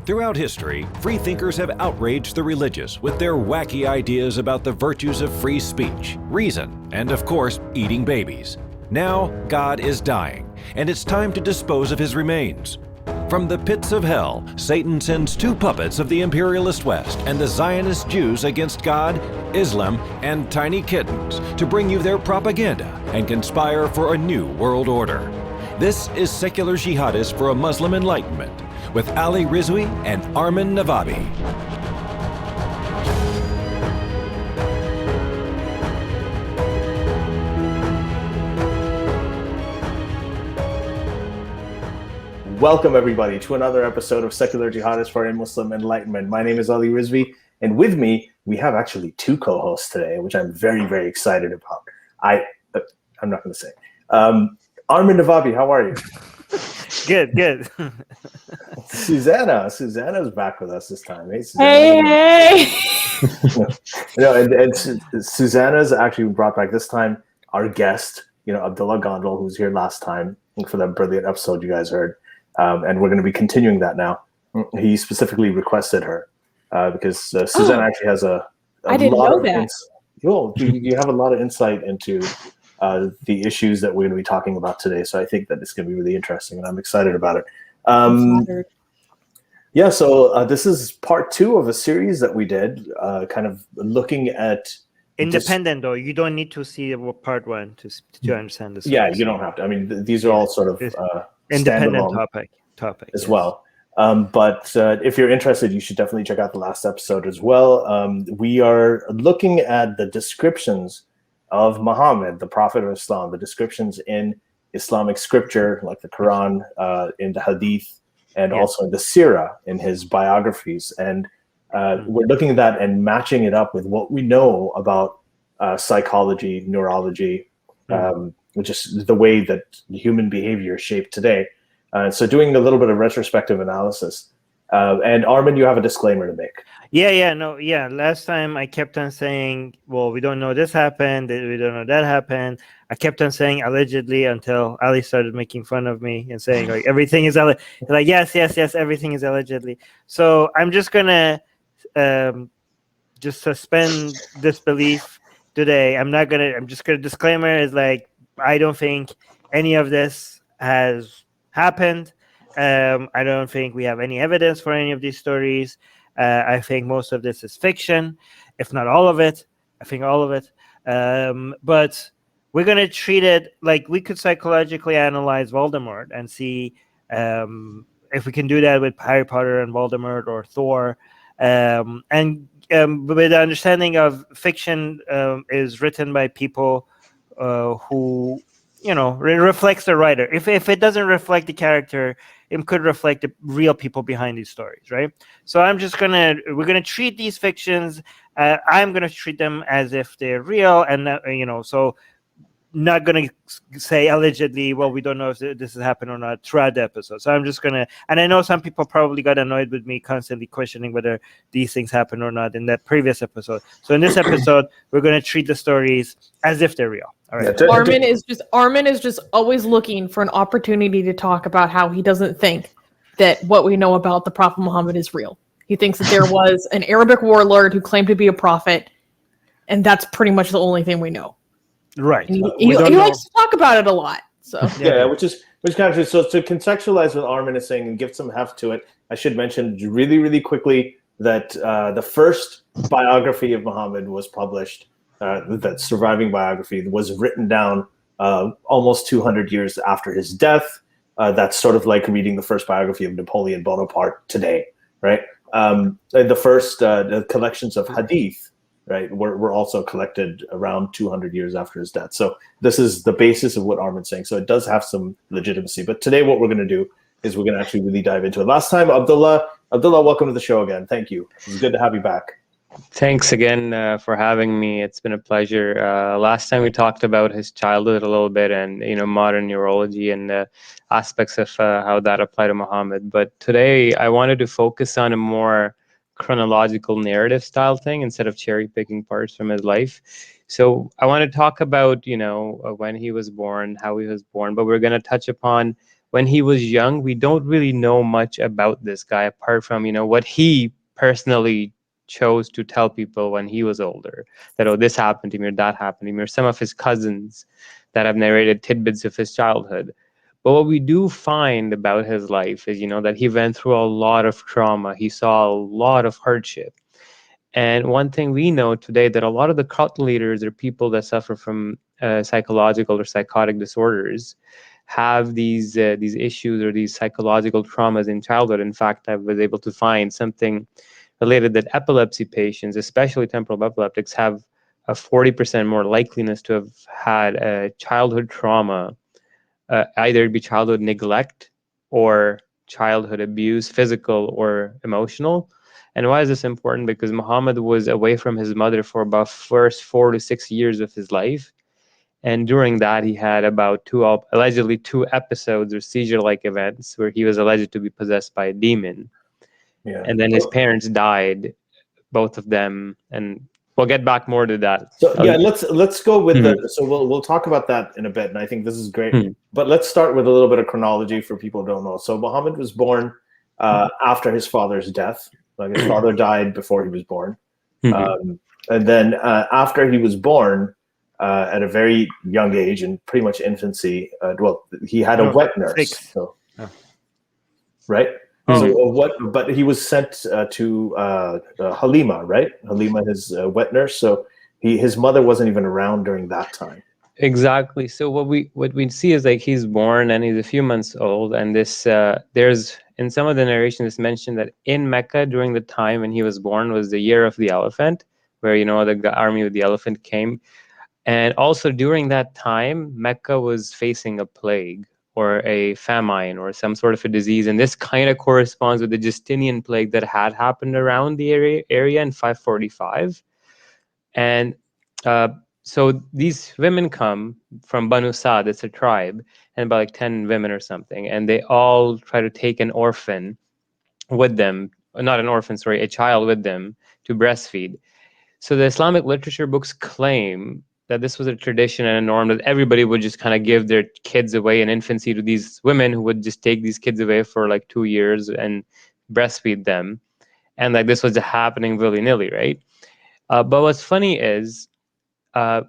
Throughout history, freethinkers have outraged the religious with their wacky ideas about the virtues of free speech, reason, and of course, eating babies. Now, God is dying, and it's time to dispose of his remains. From the pits of hell, Satan sends two puppets of the imperialist West and the Zionist Jews against God, Islam, and tiny kittens to bring you their propaganda and conspire for a new world order. This is Secular Jihadists for a Muslim Enlightenment with Ali Rizvi and Armin Navabi. Welcome, everybody, to another episode of Secular Jihadists for a Muslim Enlightenment. My name is Ali Rizvi, and with me, we have actually two co-hosts today, which I'm very, very excited about. I'm not going to say. Armin Navabi, how are you? Good. Susanna's back with us this time. Hey, Hey. and Susanna's actually brought back this time our guest, Abdullah Gondal, who was here last time for that brilliant episode you guys heard. And we're going to be continuing that now. He specifically requested her because Susanna actually has a I didn't lot know of that. You have a lot of insight into the issues that we're going to be talking about today. So I think that it's going to be really interesting, and I'm excited about it. So this is part 2 of a series that we did, kind of looking at Independent, though. You don't need to see part 1 to understand this. Yeah, you don't have to. I mean, these are all sort of independent topic as well. But if you're interested, you should definitely check out the last episode as well. We are looking at the descriptions of Muhammad, the Prophet of Islam, the descriptions in Islamic scripture, like the Quran, in the Hadith, and also in the Sirah, in his biographies. And we're looking at that and matching it up with what we know about psychology, neurology, which is the way that human behavior is shaped today. So doing a little bit of retrospective analysis. And Armin, you have a disclaimer to make. Last time I kept on saying, well, we don't know this happened, we don't know that happened. I kept on saying allegedly until Ali started making fun of me and saying like everything is like yes, everything is allegedly. So I'm just gonna just suspend disbelief today. I'm just gonna disclaimer is like I don't think any of this has happened. I don't think we have any evidence for any of these stories. I think most of this is fiction, if not all of it. I think all of it. But we're going to treat it like we could psychologically analyze Voldemort and see if we can do that with Harry Potter and Voldemort or Thor. And with the understanding of fiction is written by people who, reflects the writer. If it doesn't reflect the character, it could reflect the real people behind these stories, right? So we're gonna treat these fictions. I'm gonna treat them as if they're real, and so not gonna say allegedly. Well, we don't know if this has happened or not throughout the episode. So I'm just gonna, and I know some people probably got annoyed with me constantly questioning whether these things happen or not in that previous episode. So in this episode, we're gonna treat the stories as if they're real. All right. Armin is just always looking for an opportunity to talk about how he doesn't think that what we know about the Prophet Muhammad is real. He thinks that there was an Arabic warlord who claimed to be a prophet, and that's pretty much the only thing we know. Right. He likes to talk about it a lot. So which kind of, so to contextualize what Armin is saying and give some heft to it, I should mention really, really quickly that the first biography of Muhammad was published. That surviving biography was written down almost 200 years after his death. That's sort of like reading the first biography of Napoleon Bonaparte today, right? The first the collections of hadith, right, were also collected around 200 years after his death. So this is the basis of what Armin's saying. So it does have some legitimacy. But today what we're going to do is we're going to actually really dive into it. Last time, Abdullah, welcome to the show again. Thank you. It's good to have you back. Thanks again for having me. It's been a pleasure. Last time we talked about his childhood a little bit and, modern neurology and aspects of how that apply to Muhammad. But today I wanted to focus on a more chronological narrative style thing instead of cherry picking parts from his life. So I want to talk about, when he was born, how he was born, but we're going to touch upon when he was young, we don't really know much about this guy apart from, what he personally chose to tell people when he was older, that, oh, this happened to me or that happened to me, or some of his cousins that have narrated tidbits of his childhood. But what we do find about his life is, that he went through a lot of trauma. He saw a lot of hardship. And one thing we know today, that a lot of the cult leaders or people that suffer from psychological or psychotic disorders have these issues or these psychological traumas in childhood. In fact, I was able to find something related that epilepsy patients, especially temporal epileptics, have a 40% more likeliness to have had a childhood trauma, either it be childhood neglect or childhood abuse, physical or emotional. And why is this important? Because Muhammad was away from his mother for about first 4 to 6 years of his life. And during that, he had about allegedly two episodes or seizure-like events where he was alleged to be possessed by a demon. Yeah. And then his parents died, both of them. And we'll get back more to that. So yeah, let's go with so we'll talk about that in a bit, and I think this is great. But let's start with a little bit of chronology for people who don't know. So Muhammad was born after his father's death. Like his father died before he was born, and then after he was born, at a very young age, and pretty much infancy, he had a wet nurse. So, right. So but he was sent to Halima, right? Halima, his wet nurse. So his mother wasn't even around during that time. Exactly. So what we see is like he's born and he's a few months old, and this there's in some of the narrations it's mentioned that in Mecca during the time when he was born was the year of the elephant, where the army with the elephant came, and also during that time Mecca was facing a plague or a famine or some sort of a disease, and this kind of corresponds with the Justinian plague that had happened around the area in 545, and so these women come from Banu Sa'd, it's a tribe, and about like 10 women or something, and they all try to take an orphan with them, not an orphan, sorry, a child with them to breastfeed. So the Islamic literature books claim that this was a tradition and a norm, that everybody would just kind of give their kids away in infancy to these women who would just take these kids away for like 2 years and breastfeed them. And like this was happening willy-nilly, right? But what's funny is,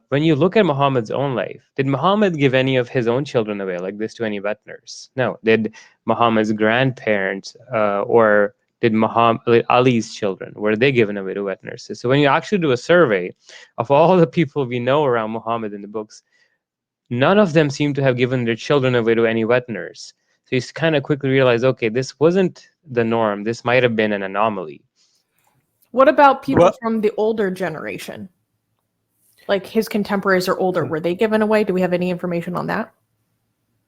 when you look at Muhammad's own life, did Muhammad give any of his own children away like this to any wet nurse? No. Did Muhammad's grandparents or did Ali's children, were they given away to wet nurses? So when you actually do a survey of all the people we know around Muhammad in the books, none of them seem to have given their children away to any wet nurse. So you kind of quickly realize, okay, this wasn't the norm. This might have been an anomaly. What about people from the older generation? Like his contemporaries are older. Were they given away? Do we have any information on that?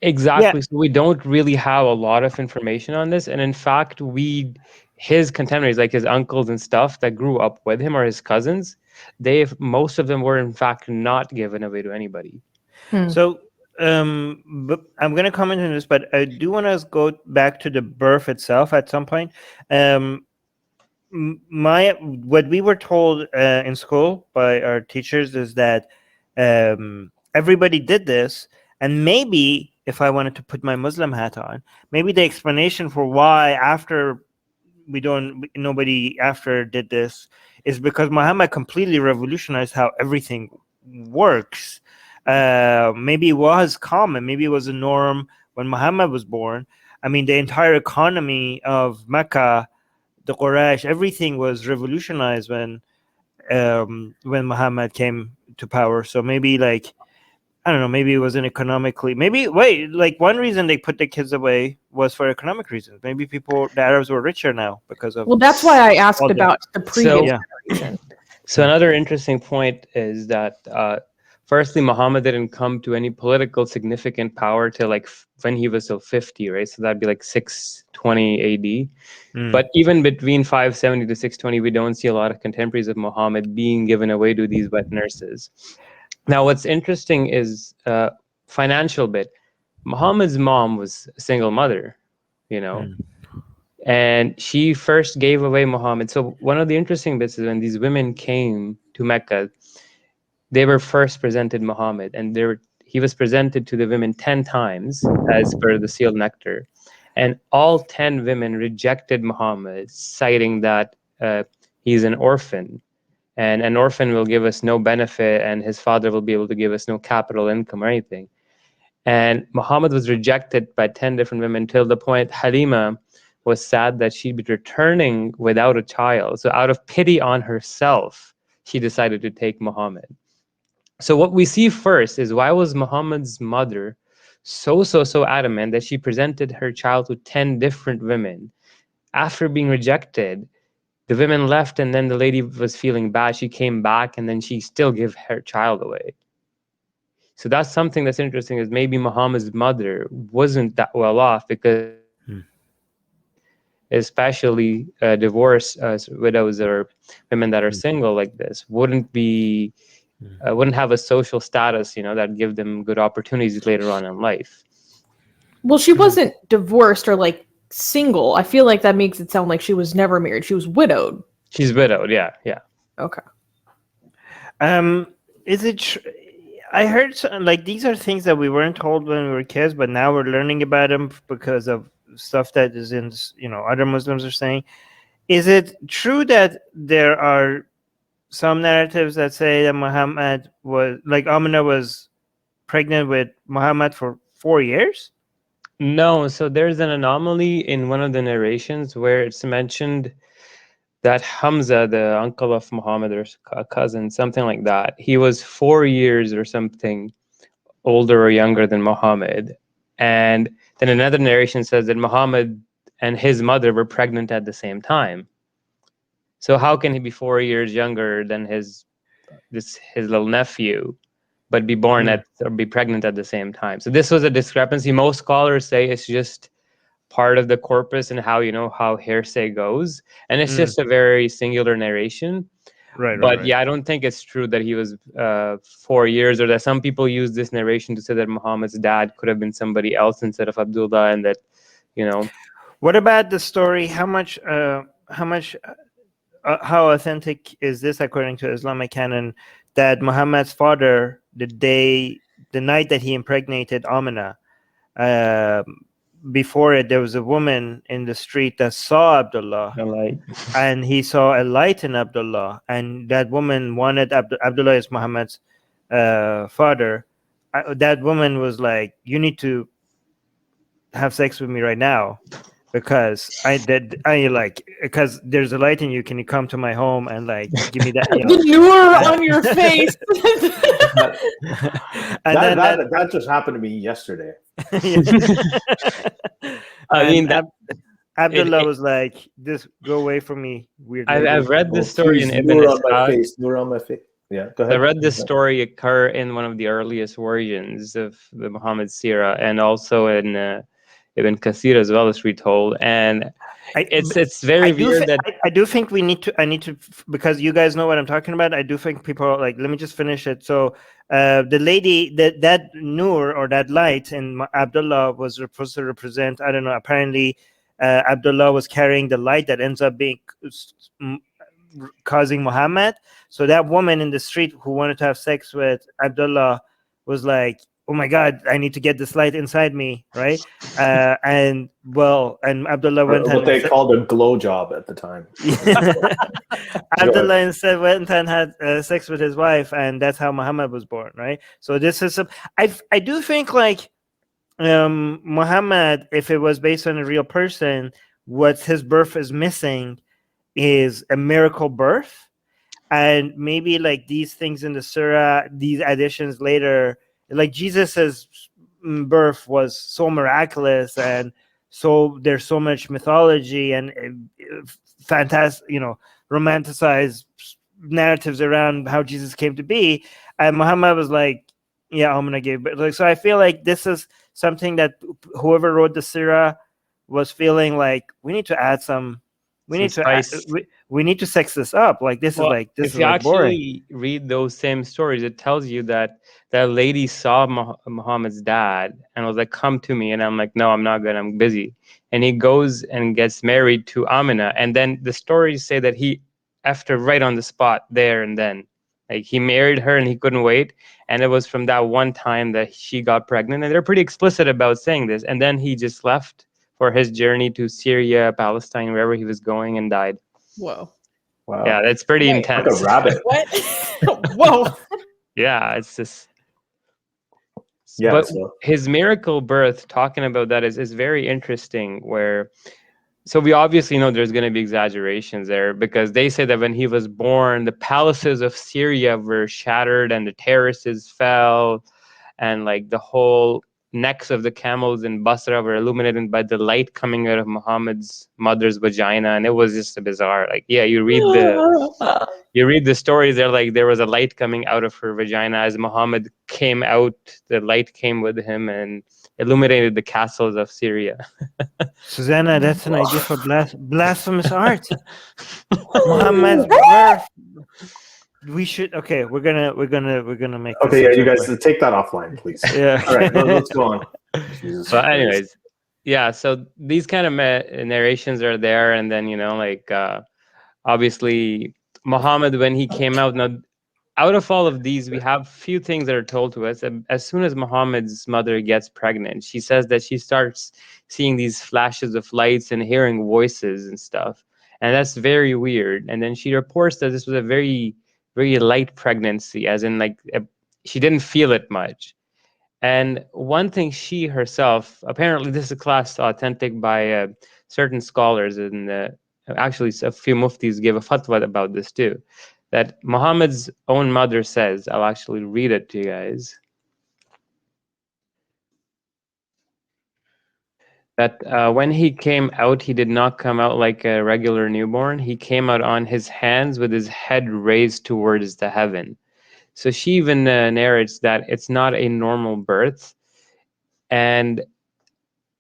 Exactly. Yeah. So we don't really have a lot of information on this. And in fact, his contemporaries, like his uncles and stuff that grew up with him or his cousins, most of them were in fact not given away to anybody. So but I'm going to comment on this, but I do want to go back to the birth itself at some point. What we were told in school by our teachers is that everybody did this, and maybe if I wanted to put my Muslim hat on, maybe the explanation for why after nobody after did this is because Muhammad completely revolutionized how everything works. Maybe it was common, maybe it was a norm when Muhammad was born. I mean, the entire economy of Mecca, the Quraysh, everything was revolutionized when Muhammad came to power. So maybe I don't know, maybe it wasn't economically. One reason they put the kids away was for economic reasons. Maybe the Arabs were richer now because of. Well, that's why I asked about the previous generation. So another interesting point is that firstly, Muhammad didn't come to any political significant power till when he was still 50, right? So that'd be 620 AD. But even between 570 to 620, we don't see a lot of contemporaries of Muhammad being given away to these wet nurses. Now, what's interesting is financial bit. Muhammad's mom was a single mother, and she first gave away Muhammad. So one of the interesting bits is when these women came to Mecca, they were first presented Muhammad, and he was presented to the women 10 times as per the sealed nectar, and all 10 women rejected Muhammad, citing that he's an orphan, and an orphan will give us no benefit, and his father will be able to give us no capital income or anything. And Muhammad was rejected by 10 different women, till the point Halima was sad that she'd be returning without a child. So out of pity on herself, she decided to take Muhammad. So what we see first is, why was Muhammad's mother so adamant that she presented her child to 10 different women? After being rejected, the women left, and then the lady was feeling bad. She came back, and then she still gave her child away. So that's something that's interesting, is maybe Muhammad's mother wasn't that well off, because especially divorced widows or women that are single like this wouldn't have a social status, that give them good opportunities later on in life. Well, she wasn't divorced or like single. I feel like that makes it sound like she was never married. She was widowed. She's widowed, yeah. Okay. Is it? I heard like these are things that we weren't told when we were kids, but now we're learning about them because of stuff that is in, other Muslims are saying. Is it true that there are some narratives that say that Muhammad was, like, Amina was pregnant with Muhammad for 4 years? No, so there's an anomaly in one of the narrations where it's mentioned that Hamza, the uncle of Muhammad, or a cousin, something like that, he was 4 years or something older or younger than Muhammad. And then another narration says that Muhammad and his mother were pregnant at the same time. So how can he be 4 years younger than his little nephew, but be born or be pregnant at the same time? So this was a discrepancy. Most scholars say it's just part of the corpus and how hearsay goes, and it's just a very singular narration. But yeah, I don't think it's true that he was 4 years, or that some people use this narration to say that Muhammad's dad could have been somebody else instead of Abdullah, and that What about the story? How authentic is this according to Islamic canon, that Muhammad's father, the night that he impregnated Amina, before it, there was a woman in the street that saw Abdullah, and he saw a light in Abdullah, and that woman wanted Abdullah is Muhammad's father. That woman was like, "You need to have sex with me right now, because because there's a light in you. Can you come to my home and like give me that?" The lure on your face. That just happened to me yesterday. I mean, Abdullah was like, "This, go away from me, weird." I've read this story in Ibn Nur on my face. Yeah, go ahead. I read this story occur in one of the earliest versions of the Muhammad Sirah, and also in Ibn Kathir as well, as retold. And it's very weird that I do think I need to, because you guys know what I'm talking about. I do think people are like, let me just finish it. So the lady, that Nur, or that light in Abdullah, was supposed to represent, I don't know, apparently Abdullah was carrying the light that ends up being causing Muhammad. So that woman in the street who wanted to have sex with Abdullah was like, "Oh my God, I need to get this light inside me," right? And Abdullah went what they called a glow job at the time. Abdullah instead went and had sex with his wife, and that's how Muhammad was born, right? So this is I do think like Muhammad, if it was based on a real person, what his birth is missing is a miracle birth, and maybe like these things in the surah, these additions later. Like Jesus's birth was so miraculous, and so there's so much mythology and fantastic, romanticized narratives around how Jesus came to be. And Muhammad was like, "Yeah, I'm gonna give." But so I feel like this is something that whoever wrote the Sirah was feeling like, we need to add some. We need to sex this up. Like this is like this. If you actually read those same stories, it tells you that that lady saw Muhammad's dad and was like, "Come to me," and I'm like, "No, I'm not good. I'm busy." And he goes and gets married to Amina, and then the stories say that he effed her right on the spot there and then. Like he married her and he couldn't wait. And it was from that one time that she got pregnant. And they're pretty explicit about saying this. And then he just left for his journey to Syria, Palestine, wherever he was going, and died. Whoa. Wow. Yeah, that's pretty Wait, intense. Like a rabbit. What? Whoa. Yeah, it's just. Yeah, but so- his miracle birth, talking about that, is very interesting. Where, so we obviously know there's going to be exaggerations there, because they say that when he was born, the palaces of Syria were shattered and the terraces fell, and like the whole necks of the camels in Basra were illuminated by the light coming out of Muhammad's mother's vagina, and it was just bizarre. Like, yeah, you read the stories there, like there was a light coming out of her vagina as Muhammad came out. The light came with him and illuminated the castles of Syria. Susanna, that's an idea for blasphemous art. Muhammad's birth. We should. Okay, we're gonna make. Okay, this yeah, you a- guys take that offline, please. Yeah. All right, let's go on. Jesus But Christ. anyways, yeah, so these kind of narrations are there, and then like obviously Muhammad, when he came out, now out of all of these, we have few things that are told to us. As soon as Muhammad's mother gets pregnant, she says that she starts seeing these flashes of lights and hearing voices and stuff, and that's very weird. And then she reports that this was a very, very light pregnancy, as in like she didn't feel it much. And one thing she herself, apparently this is classed authentic by certain scholars, and actually a few muftis gave a fatwa about this too, that Muhammad's own mother says, I'll actually read it to you guys, that when he came out, he did not come out like a regular newborn. He came out on his hands with his head raised towards the heaven. So she even narrates that it's not a normal birth. And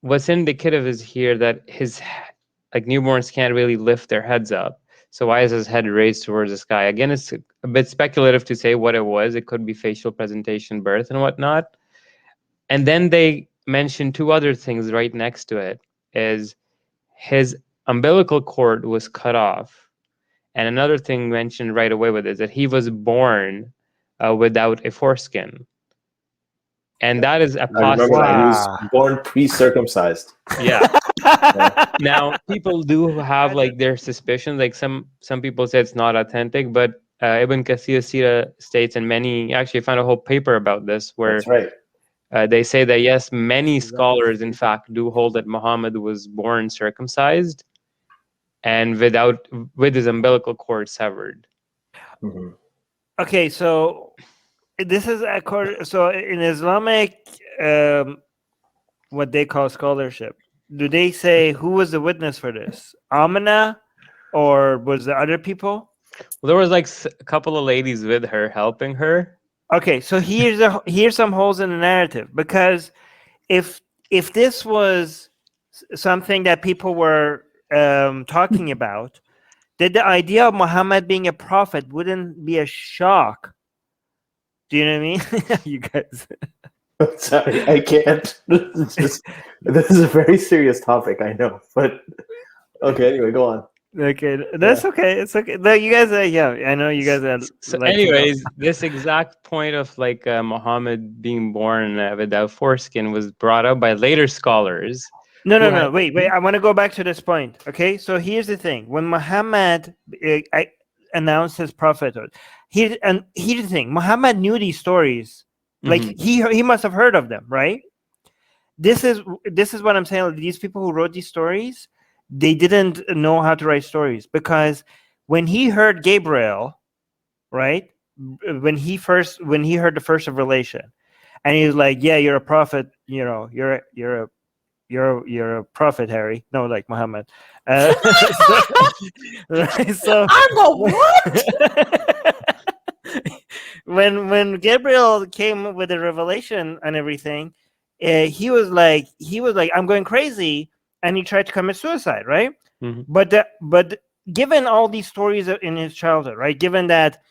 what's indicative is here that like newborns can't really lift their heads up. So why is his head raised towards the sky? Again, it's a bit speculative to say what it was. It could be facial presentation, birth, and whatnot. And then they mention two other things right next to it, is his umbilical cord was cut off. And another thing mentioned right away with it is that he was born without a foreskin. And that is I remember apostate. that. He was born pre-circumcised. Yeah. Now, people do have like their suspicions. Like some people say it's not authentic, but Ibn Kathir Sira states, and many actually found a whole paper about this, where That's right. they say that yes, many scholars in fact do hold that Muhammad was born circumcised and with his umbilical cord severed. Mhm. Okay, so this is so in Islamic, what they call scholarship. Do they say who was the witness for this? Amina, or was there other people? Well, there was like a couple of ladies with her helping her. Okay, so here's some holes in the narrative, because if this was something that people were talking about, then the idea of Muhammad being a prophet wouldn't be a shock. Do you know what I mean? You guys. Sorry, I can't. This is a very serious topic, I know. But okay, anyway, go on. Okay, that's okay. It's okay. No, you guys, yeah, I know you guys are. So, like, anyways, this exact point of like Muhammad being born without foreskin was brought up by later scholars. No. Wait. I want to go back to this point. Okay, so here's the thing: when Muhammad announced his prophethood, here's the thing: Muhammad knew these stories. Like he must have heard of them, right? This is what I'm saying. These people who wrote these stories, they didn't know how to write stories, because when he heard Gabriel, right? When he heard the first revelation, and he was like, "Yeah, you're a prophet. You know, you're a prophet, Harry." No, like Muhammad. So I'm a what? when Gabriel came with the revelation and everything, he was like, "I'm going crazy," and he tried to commit suicide, right? Mhm. But given all these stories in his childhood, right? Given that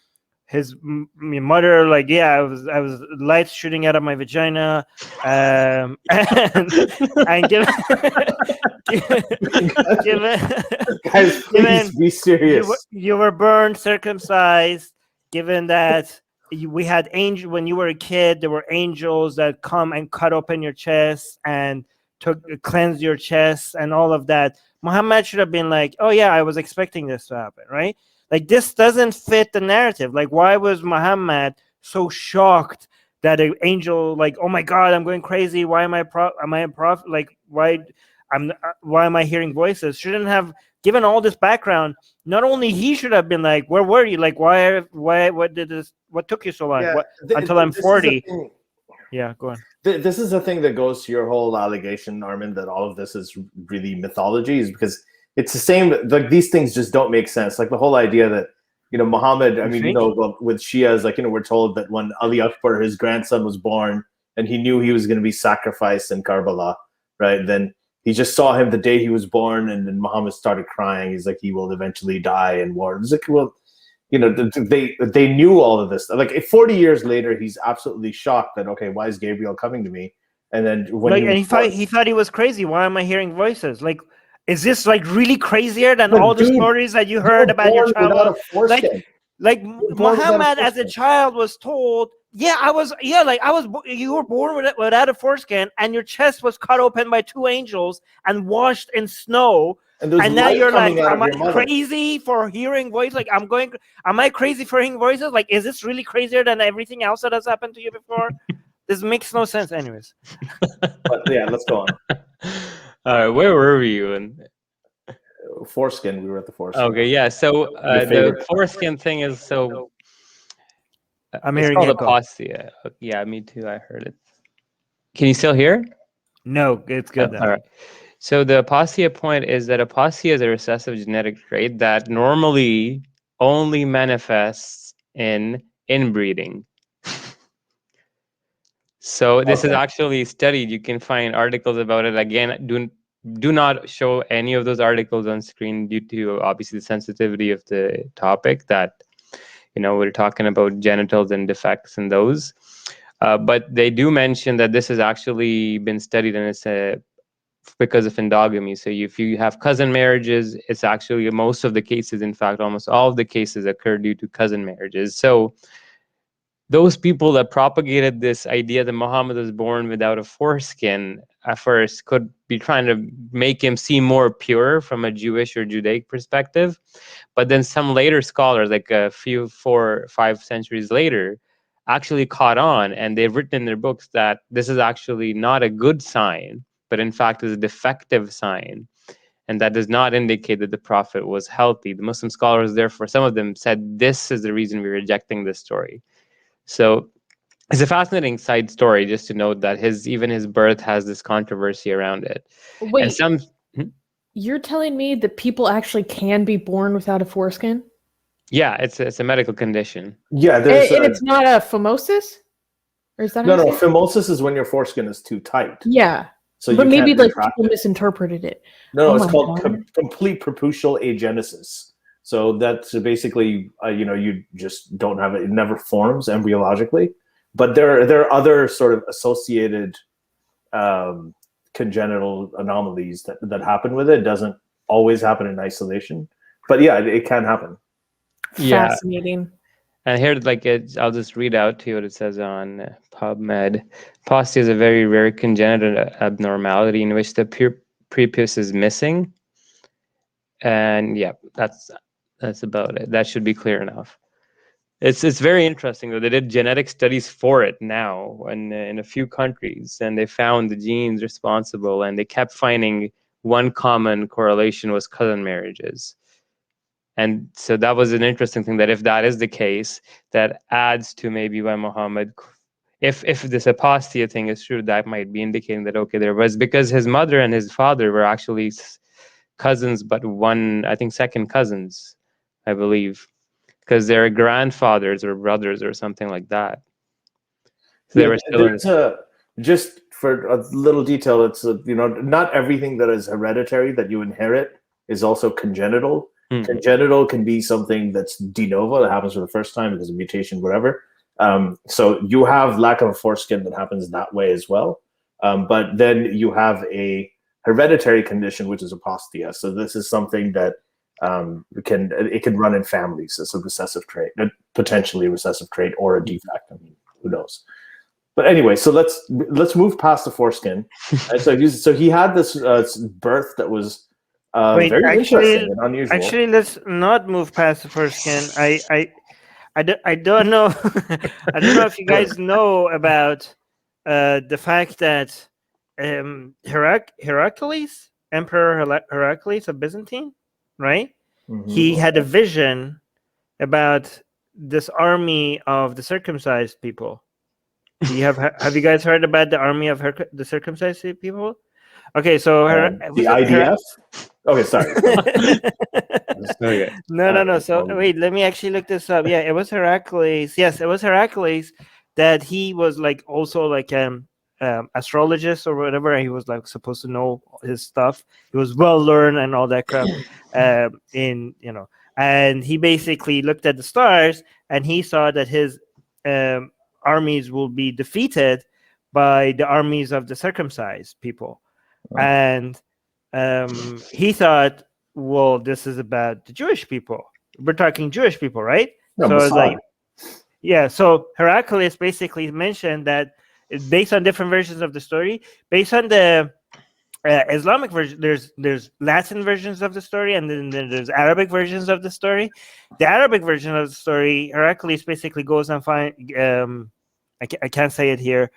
his mother, like, yeah, I was lights shooting out of my vagina, and given Guys, please be serious. you were burned, circumcised. given that we had angel when you were a kid, there were angels that come and cut open your chest and cleanse your chest and all of that. Muhammad should have been like, oh yeah, I was expecting this to happen, right? Like, this doesn't fit the narrative. Like, why was Muhammad so shocked that an angel, like, oh my God, I'm going crazy. Why am I a prophet? Like, why am I hearing voices? Shouldn't have given all this background. Not only he should have been like, where were you? Like, what took you so long? Yeah, Until I'm 40. Yeah, go on. This is the thing that goes to your whole allegation, Armin, that all of this is really mythology, is because it's the same. Like, these things just don't make sense. Like the whole idea that, Muhammad, I mean, with Shias, like, we're told that when Ali Akbar, his grandson, was born and he knew he was going to be sacrificed in Karbala, right? Then he just saw him the day he was born, and then Muhammad started crying. He's like, he will eventually die in war. It's like, well, they knew all of this. Like, 40 years later, he's absolutely shocked that, okay, why is Gabriel coming to me? And then when he thought he was crazy. Why am I hearing voices? Like, is this like really crazier than all the stories that you heard about your childhood? Like Muhammad as a child was told, you were born without a foreskin, and your chest was cut open by two angels and washed in snow. And now you're like, am I crazy for hearing voices? Like, am I crazy for hearing voices? Like, is this really crazier than everything else that has happened to you before? This makes no sense anyways. But yeah, let's go on. All right, where were you? Foreskin. We were at the foreskin. Okay, yeah. So the foreskin thing is so. I'm it's hearing called echo. apostia. Yeah, me too. I heard it. Can you still hear? No, it's good. All right. So the apostia point is that apostia is a recessive genetic trait that normally only manifests in inbreeding. So this is actually studied. You can find articles about it. Again, do not show any of those articles on screen due to obviously the sensitivity of the topic that, we're talking about genitals and defects and those. But they do mention that this has actually been studied, and it's because of endogamy. So if you have cousin marriages, it's actually most of the cases, in fact, almost all of the cases occur due to cousin marriages. So those people that propagated this idea that Muhammad was born without a foreskin at first could be trying to make him seem more pure from a Jewish or Judaic perspective. But then some later scholars, like a few 4 or 5 centuries later, actually caught on, and they've written in their books that this is actually not a good sign, but in fact is a defective sign. And that does not indicate that the prophet was healthy. The Muslim scholars, therefore, some of them said this is the reason we're rejecting this story. So it's a fascinating side story, just to note that even his birth has this controversy around it. Wait, you're telling me that people actually can be born without a foreskin? Yeah, it's a medical condition. Yeah, and it's not a phimosis? Or is that no, phimosis is when your foreskin is too tight. Yeah. So but maybe like people misinterpreted it. No, it's called complete preputial agenesis. So that's basically, you just don't have it. It never forms embryologically. But there are other sort of associated congenital anomalies that happen with it. It doesn't always happen in isolation. But yeah, it can happen. Fascinating. And here, I'll just read out to you what it says on PubMed. Apostia is a very rare congenital abnormality in which the prepuce is missing. And yeah, that's about it. That should be clear enough. It's very interesting though. They did genetic studies for it now in a few countries, and they found the genes responsible, and they kept finding one common correlation was cousin marriages. And so that was an interesting thing, that if that is the case, that adds to maybe why Muhammad, if this apostia thing is true, that might be indicating that, okay, there was, because his mother and his father were actually cousins, but second cousins, I believe, because they're grandfathers or brothers or something like that. So they were still just for a little detail, it's not everything that is hereditary that you inherit is also congenital. Congenital can be something that's de novo, that happens for the first time because of mutation, whatever. So you have lack of a foreskin that happens that way as well. But then you have a hereditary condition, which is apostia. So this is something that it can run in families as a recessive trait, potentially a recessive trait or a defect. I mean, who knows? But anyway, so let's move past the foreskin. And so he had this birth that was very interesting and unusual. Actually, let's not move past the foreskin. I don't know. I don't know if you guys know about the fact that Heracles, Emperor Heracles of Byzantine, right? Mm-hmm. He had a vision about this army of the circumcised people. Have you guys heard about the army of the circumcised people? Okay, so the IDF. Okay, sorry. No. So wait, let me actually look this up. Yeah, it was Heracles. Yes, it was Heracles that he was like also like astrologist or whatever. He was like supposed to know his stuff. He was well learned and all that crap. And he basically looked at the stars and he saw that his armies will be defeated by the armies of the circumcised people. Oh. And he thought, well, this is about the Jewish people. We're talking Jewish people, right? No, so it's like, yeah. So Heraclius basically mentioned that based on different versions of the story, based on the Islamic version, there's Latin versions of the story, and then there's Arabic versions of the story. The Arabic version of the story, Heraclius basically goes and find, I can't say it here,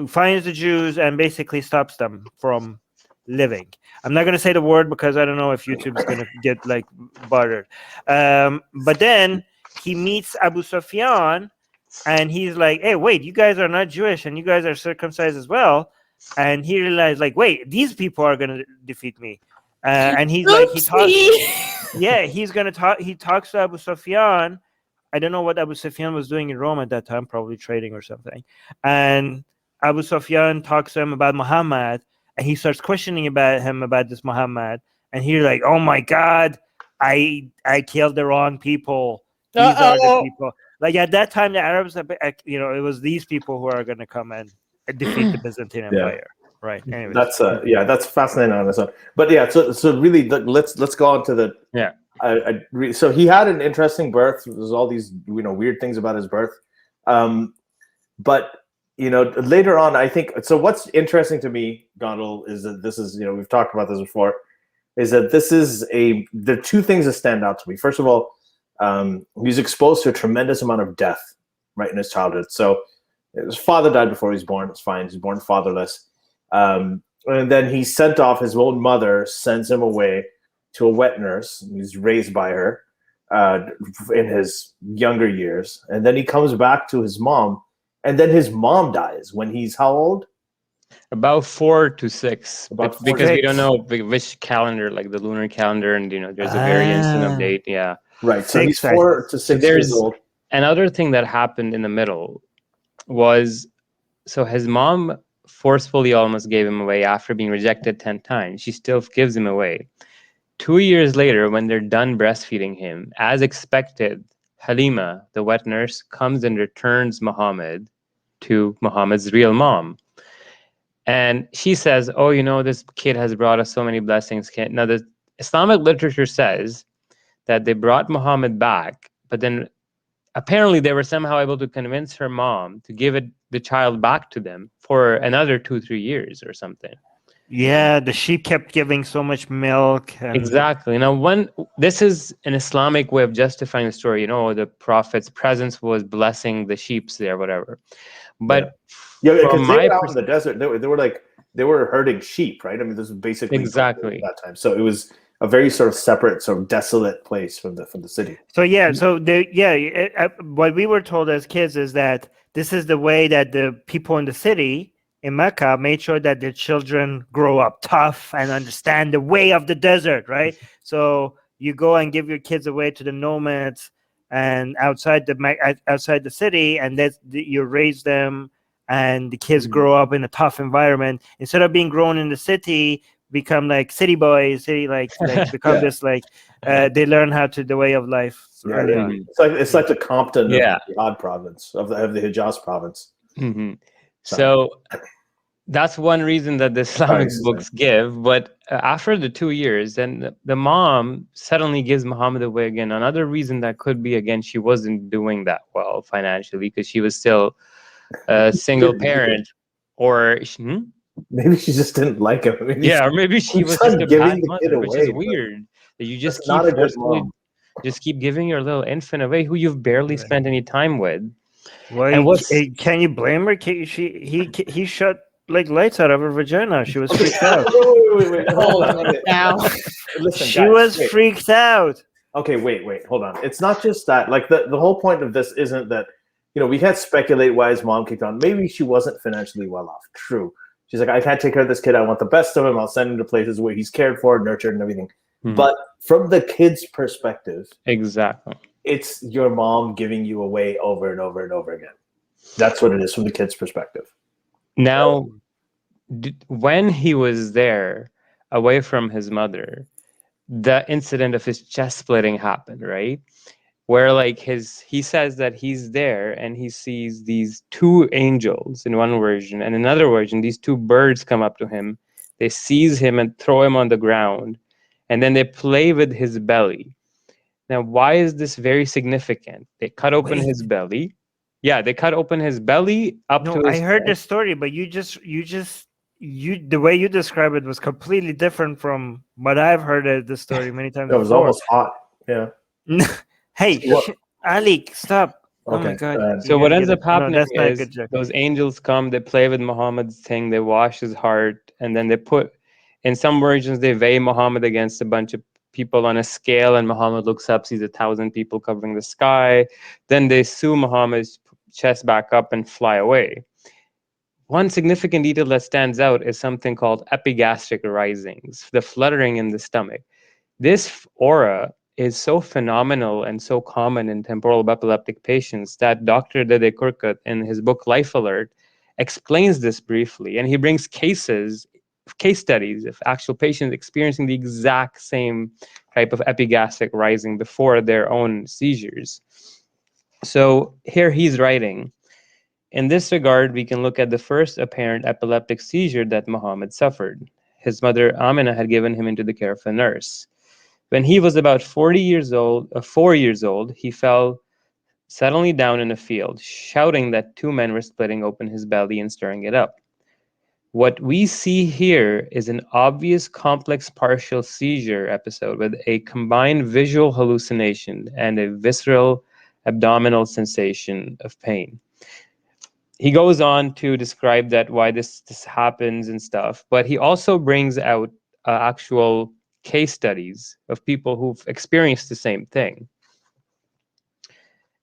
finds the Jews and basically stops them from living. I'm not going to say the word because I don't know if YouTube's going to get like bothered. But then he meets Abu Sufyan and he's like, hey, wait, you guys are not Jewish and you guys are circumcised as well. And he realized like, wait, these people are going to defeat me. And he's like, he talks to Abu Sufyan. I don't know what Abu Sufyan was doing in Rome at that time, probably trading or something. And Abu Sufyan talks to him about Muhammad, and he starts questioning about this Muhammad. And he's like, "Oh my God, I killed the wrong people. These are the people." Like at that time, the Arabs, it was these people who are going to come and defeat the Byzantine Empire. Right. Anyways. That's fascinating on its own. But yeah, so really, let's go on to the so he had an interesting birth. There's all these weird things about his birth, but later on, I think so. What's interesting to me, Gondal, is that this is we've talked about this before, is that there are two things that stand out to me. First of all, he was exposed to a tremendous amount of death right in his childhood. So his father died before he was born. It's fine. He's born fatherless, and then he sent off. His own mother sends him away to a wet nurse. He's raised by her in his younger years. And then he comes back to his mom. And then his mom dies when he's how old? About 4 to 6. Because we don't know which calendar, like the lunar calendar, and there's a variance in the date. Yeah. Right. So he's 4 to 6 years old. Another thing that happened in the middle was, so his mom forcefully almost gave him away after being rejected 10 times. She still gives him away. 2 years later, when they're done breastfeeding him, as expected, Halima, the wet nurse, comes and returns Muhammad to Muhammad's real mom. And she says, oh, this kid has brought us so many blessings. Now, the Islamic literature says that they brought Muhammad back, but then apparently they were somehow able to convince her mom to give the child back to them for another 2-3 years or something. Yeah, the sheep kept giving so much milk. Exactly. Now, this is an Islamic way of justifying the story. The Prophet's presence was blessing the sheep there, whatever. But because they were out in the desert. They were herding sheep, right? I mean, this was basically exactly at that time. So it was a very sort of separate, sort of desolate place from the city. So what we were told as kids is that this is the way that the people in the city in Mecca made sure that their children grow up tough and understand the way of the desert, right? So you go and give your kids away to the nomads and outside the city, and you raise them, and the kids grow up in a tough environment instead of being grown in the city. Become like city boys, become this they learn how to the way of life. It's like the Compton of the Jihad province of the Hijaz province. Mm-hmm. So That's one reason that the Islamic Sorry. books give. But after the 2 years, then the mom suddenly gives Muhammad away again. Another reason that could be, again, she wasn't doing that well financially because she was still a single parent. Or Maybe she just didn't like him. I mean, yeah, or maybe she was just a giving bad the kid mother, which is away, but weird. That you just that's keep not a good forcefully, mom. just keep giving your little infant away who you've barely Right. spent any time with. Why And what's can you blame her? He shut like lights out of her vagina. She was freaked out. Wait. Hold on. Okay. Now, Listen, She guys, was wait. freaked out. Okay, wait, hold on. It's not just that. Like the whole point of this isn't that, we can't speculate why his mom kicked on. Maybe she wasn't financially well off. True. She's like, I can't take care of this kid. I want the best of him. I'll send him to places where he's cared for, nurtured, and everything. But from the kid's perspective, exactly. it's your mom giving you away over and over and over again. That's what it is from the kid's perspective. Now, when he was there, away from his mother, the incident of his chest splitting happened, right? Where like he says that he's there and he sees these two angels in one version, and another version, these two birds come up to him. They seize him and throw him on the ground, and then they play with his belly. Now, why is this very significant? They cut open his belly. Yeah, they cut open his belly up to his I heard head. the story, but the way you describe it was completely different from what I've heard of the story many times It was before. almost hot. Yeah. Hey, Ali, stop. Oh my God. So what ends up No, happening that's not a is good joke. those angels come, they play with Muhammad's thing, they wash his heart, and then they put, in some versions, they weigh Muhammad against a bunch of people on a scale, and Muhammad looks up, sees 1,000 people covering the sky. Then they sew Muhammad's chest back up and fly away. One significant detail that stands out is something called epigastric risings, the fluttering in the stomach. This aura is so phenomenal and so common in temporal epileptic patients that Dr. Dede Kurkut, in his book Life Alert, explains this briefly. And he brings case studies of actual patients experiencing the exact same type of epigastric rising before their own seizures. So here he's writing, in this regard, we can look at the first apparent epileptic seizure that Muhammad suffered. His mother Amina had given him into the care of a nurse. When he was about 4 years old, he fell suddenly down in a field, shouting that two men were splitting open his belly and stirring it up. What we see here is an obvious complex partial seizure episode with a combined visual hallucination and a visceral abdominal sensation of pain. He goes on to describe that why this happens and stuff, but he also brings out actual case studies of people who've experienced the same thing.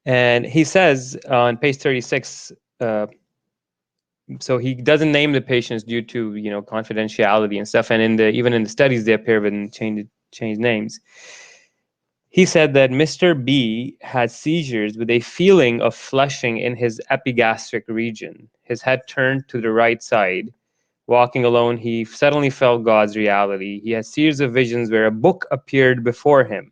And he says on page 36, so he doesn't name the patients due to confidentiality and stuff, and even in the studies they appear with changed names. He said that Mr. B had seizures with a feeling of flushing in his epigastric region. His head turned to the right side. Walking alone, he suddenly felt God's reality. He had series of visions where a book appeared before him.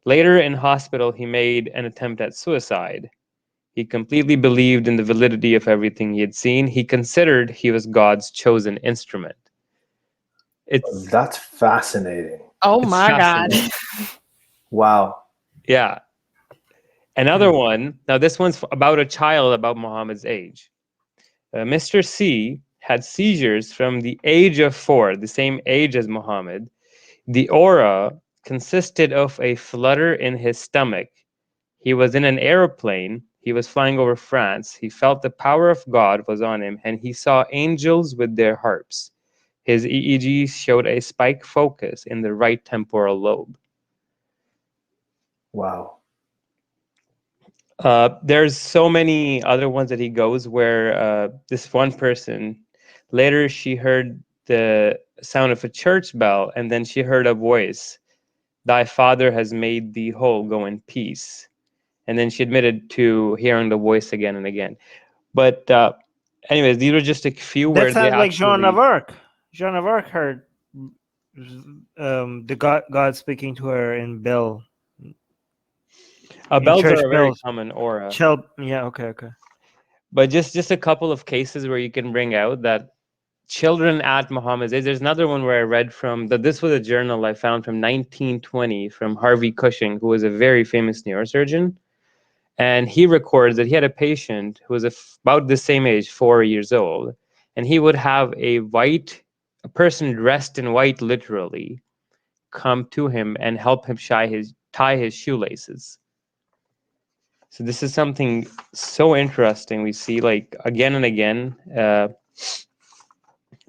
Later in hospital, he made an attempt at suicide. He completely believed in the validity of everything he had seen. He considered he was God's chosen instrument. That's fascinating. oh my God. Wow. Yeah. Another one, now this one's about a child about Muhammad's age. Mr. C had seizures from the age of 4, the same age as Muhammad. The aura consisted of a flutter in his stomach. He was in an airplane. He was flying over France. He felt the power of God was on him, and he saw angels with their harps. His EEG showed a spike focus in the right temporal lobe. Wow. There's so many other ones that he goes where this one person, later she heard the sound of a church bell, and then she heard a voice, "Thy Father has made thee whole, go in peace." And then she admitted to hearing the voice again and again. But anyways, these were just a few That where they sounds like Jean actually... of Arc. Jean of Arc heard the God speaking to her in bell. bells church are a very bells. common aura. Yeah, okay. But just a couple of cases where you can bring out that children at Muhammad's age. There's another one where I read from that. This was a journal I found from 1920 from Harvey Cushing, who was a very famous neurosurgeon. And he records that he had a patient who was about the same age, 4 years old, and he would have a person dressed in white, literally, come to him and help him tie his shoelaces. So this is something so interesting. We see like again and again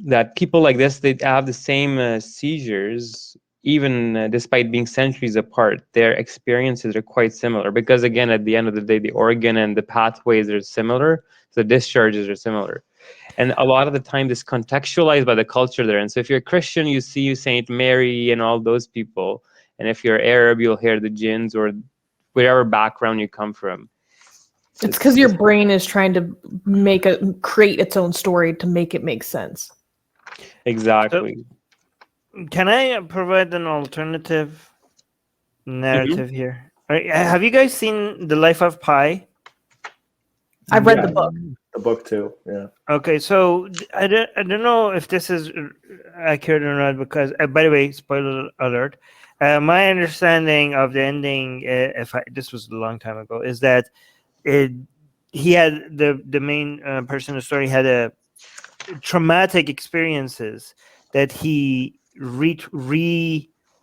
that people like this, they have the same seizures, even despite being centuries apart. Their experiences are quite similar because, again, at the end of the day, the organ and the pathways are similar, the discharges are similar. And a lot of the time, this contextualized by the culture they're in. So if you're a Christian, you see Saint Mary and all those people. And if you're Arab, you'll hear the jinns or whatever background you come from. It's because your brain is trying to create its own story to make it make sense. Exactly. So, can I provide an alternative narrative here? Have you guys seen The Life of Pi? I've read the book. The book too, yeah. Okay, so I don't know if this is accurate or not because, by the way, spoiler alert. My understanding of the ending, this was a long time ago, is that he had the main person in the story had a traumatic experiences that he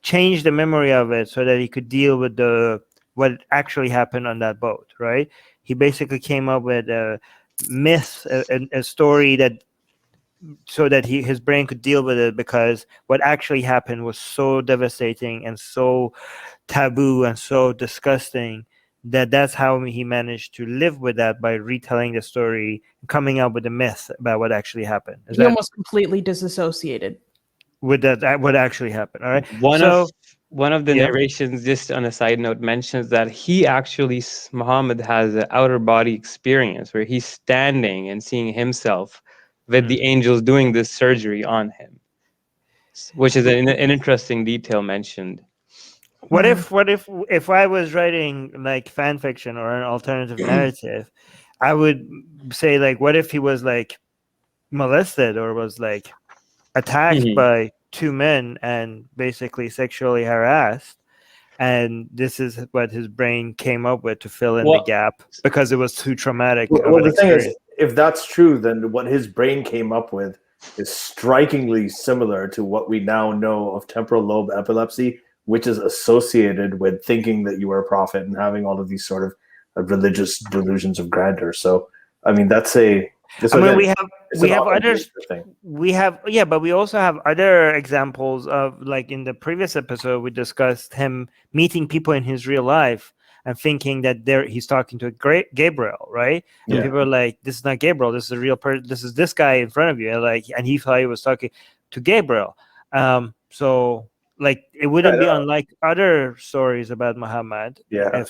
changed the memory of it so that he could deal with what actually happened on that boat, right? He basically came up with a myth, a story that so that his brain could deal with it, because what actually happened was so devastating and so taboo and so disgusting that's how he managed to live with that by retelling the story, coming up with a myth about what actually happened. He almost completely disassociated with that what actually happened. All right. One of the narrations, just on a side note, mentions that Muhammad has an outer body experience where he's standing and seeing himself with the angels doing this surgery on him, which is an interesting detail mentioned. What if I was writing like fan fiction or an alternative narrative, I would say like, what if he was like molested or was like attacked by two men and basically sexually harassed, and this is what his brain came up with to fill in the gap because it was too traumatic. Well, the thing is, if that's true, then what his brain came up with is strikingly similar to what we now know of temporal lobe epilepsy, which is associated with thinking that you are a prophet and having all of these sort of religious delusions of grandeur. So, I mean, but we also have other examples of, like in the previous episode, we discussed him meeting people in his real life and thinking that he's talking to Gabriel, right? And people are like, "This is not Gabriel. This is a real person. This is this guy in front of you." And he thought he was talking to Gabriel. So, like, it wouldn't be unlike other stories about Muhammad. I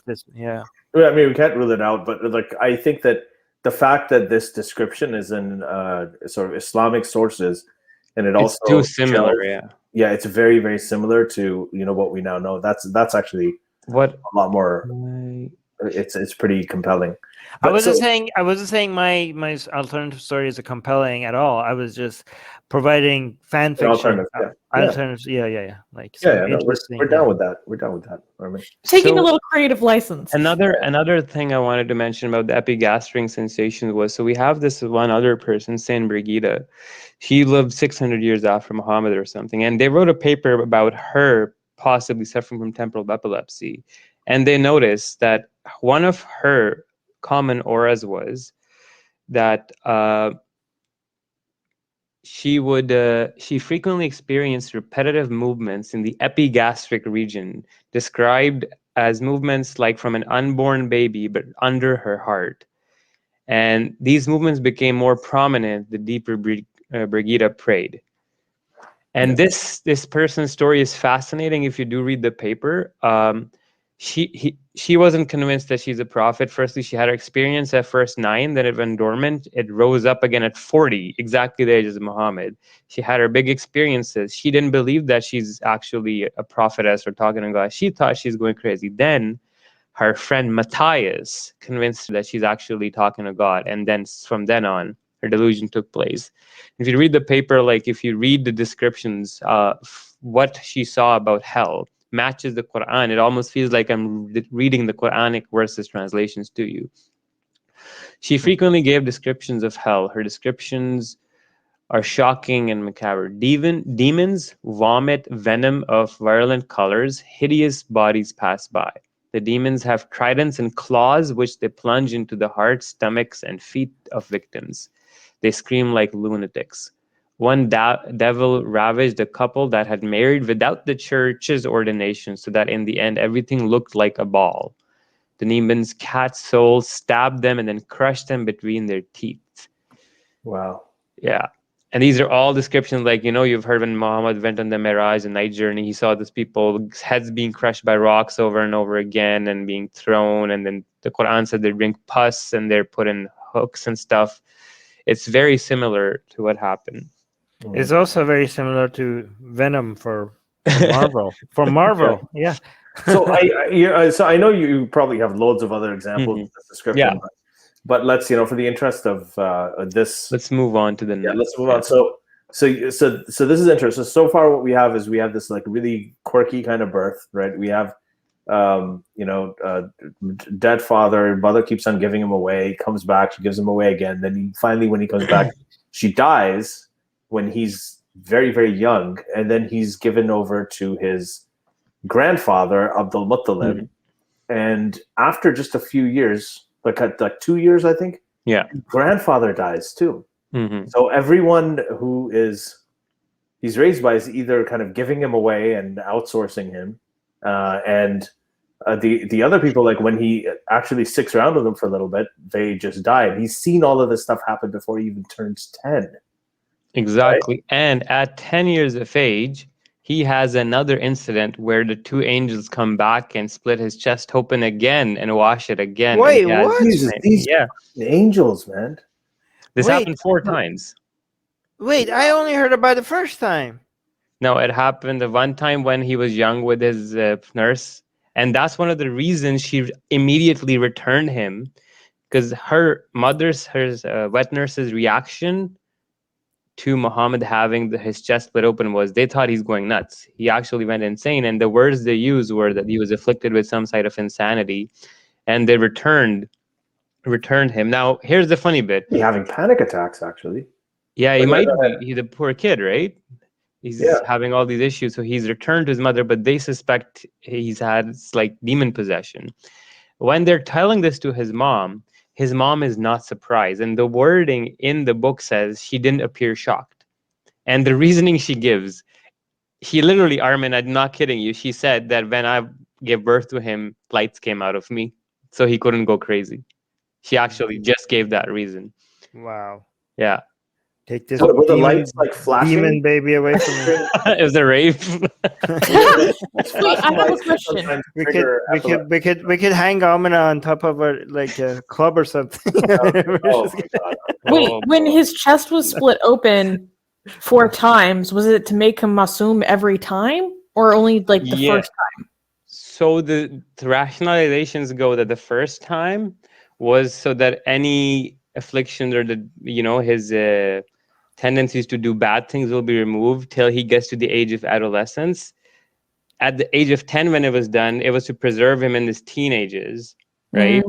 mean, we can't rule it out, but like, I think that the fact that this description is in sort of Islamic sources, and it's too similar, it's very, very similar to what we now know. That's actually a lot more. It's pretty compelling. I wasn't saying my alternative story is compelling at all. I was just providing fan fiction. Alternatives. We're down with that. We're done with that. Taking a little creative license. Another thing I wanted to mention about the epigastric sensations was, so we have this one other person, Saint Brigida. She lived 600 years after Muhammad or something, and they wrote a paper about her possibly suffering from temporal epilepsy, and they noticed that one of her common auras was that she frequently experienced repetitive movements in the epigastric region, described as movements like from an unborn baby but under her heart. And these movements became more prominent the deeper Brigida prayed. And this person's story is fascinating. If you do read the paper, she wasn't convinced that she's a prophet. Firstly, she had her experience at first 9, then it went dormant. It rose up again at 40, exactly the age of Muhammad. She had her big experiences. She didn't believe that she's actually a prophetess or talking to God. She thought she's going crazy. Then her friend Matthias convinced her that she's actually talking to God. And then from then on, her delusion took place. If you read the paper, like if you read the descriptions, what she saw about hell matches the Quran. It almost feels like I'm reading the Quranic verses translations to you. She frequently gave descriptions of hell. Her descriptions are shocking and macabre. Demons vomit venom of virulent colors. Hideous bodies pass by. The demons have tridents and claws which they plunge into the hearts, stomachs, and feet of victims. They scream like lunatics. One devil ravaged a couple that had married without the church's ordination, so that in the end everything looked like a ball. The demon's cat soul stabbed them and then crushed them between their teeth. Wow. Yeah. And these are all descriptions, like, you know, you've heard when Muhammad went on the Miraj, the night journey, he saw these people's heads being crushed by rocks over and over again and being thrown. And then the Quran said they drink pus and they're put in hooks and stuff. It's very similar to what happened. It's also very similar to Venom for Marvel. For Marvel, yeah. So I know you probably have loads of other examples of this description. Yeah. But let's, for the interest of this, let's move on to the next. Yeah, let's move on. So this is interesting. So far, what we have is this like really quirky kind of birth, right? We have, dead father, mother keeps on giving him away, comes back, she gives him away again. Then finally, when he comes back, she dies when he's very, very young, and then he's given over to his grandfather, Abdul Muttalib, and after just a few years. Like 2 years, I think. Yeah. Grandfather dies too. So everyone who he's raised by is either kind of giving him away and outsourcing him, and the other people, like when he actually sticks around with them for a little bit, they just die. And he's seen all of this stuff happen before he even turns 10. Exactly. Right? And at 10 years of age, he has another incident where the two angels come back and split his chest open again and wash it again. Wait, what? Jesus, these angels, man. This happened 4 times. Wait, I only heard about the first time. No, it happened the one time when he was young with his nurse. And that's one of the reasons she immediately returned him, because her wet nurse's reaction to Muhammad having his chest split open was they thought he's going nuts. He actually went insane. And the words they used were that he was afflicted with some side of insanity. And they returned him. Now, here's the funny bit. He's having panic attacks, actually. Yeah, he might be. He's a poor kid, right? He's having all these issues. So he's returned to his mother, but they suspect he's had like demon possession. When they're telling this to his mom is not surprised. And the wording in the book says she didn't appear shocked. And the reasoning she gives, he literally, Armin, I'm not kidding you. She said that when I gave birth to him, lights came out of me. So he couldn't go crazy. She actually just gave that reason. Wow. Yeah. Take this were the lights like flashing? Demon baby away from me. It was a rave. Wait, I have a question. We could hang Amina on top of a club or something. Wait, when his chest was split open 4 times, was it to make him masoom every time, or only like the first time? So the rationalizations go that the first time was so that any afflictions or his tendencies to do bad things will be removed till he gets to the age of adolescence. At the age of 10, when it was done, it was to preserve him in his teenagers, right?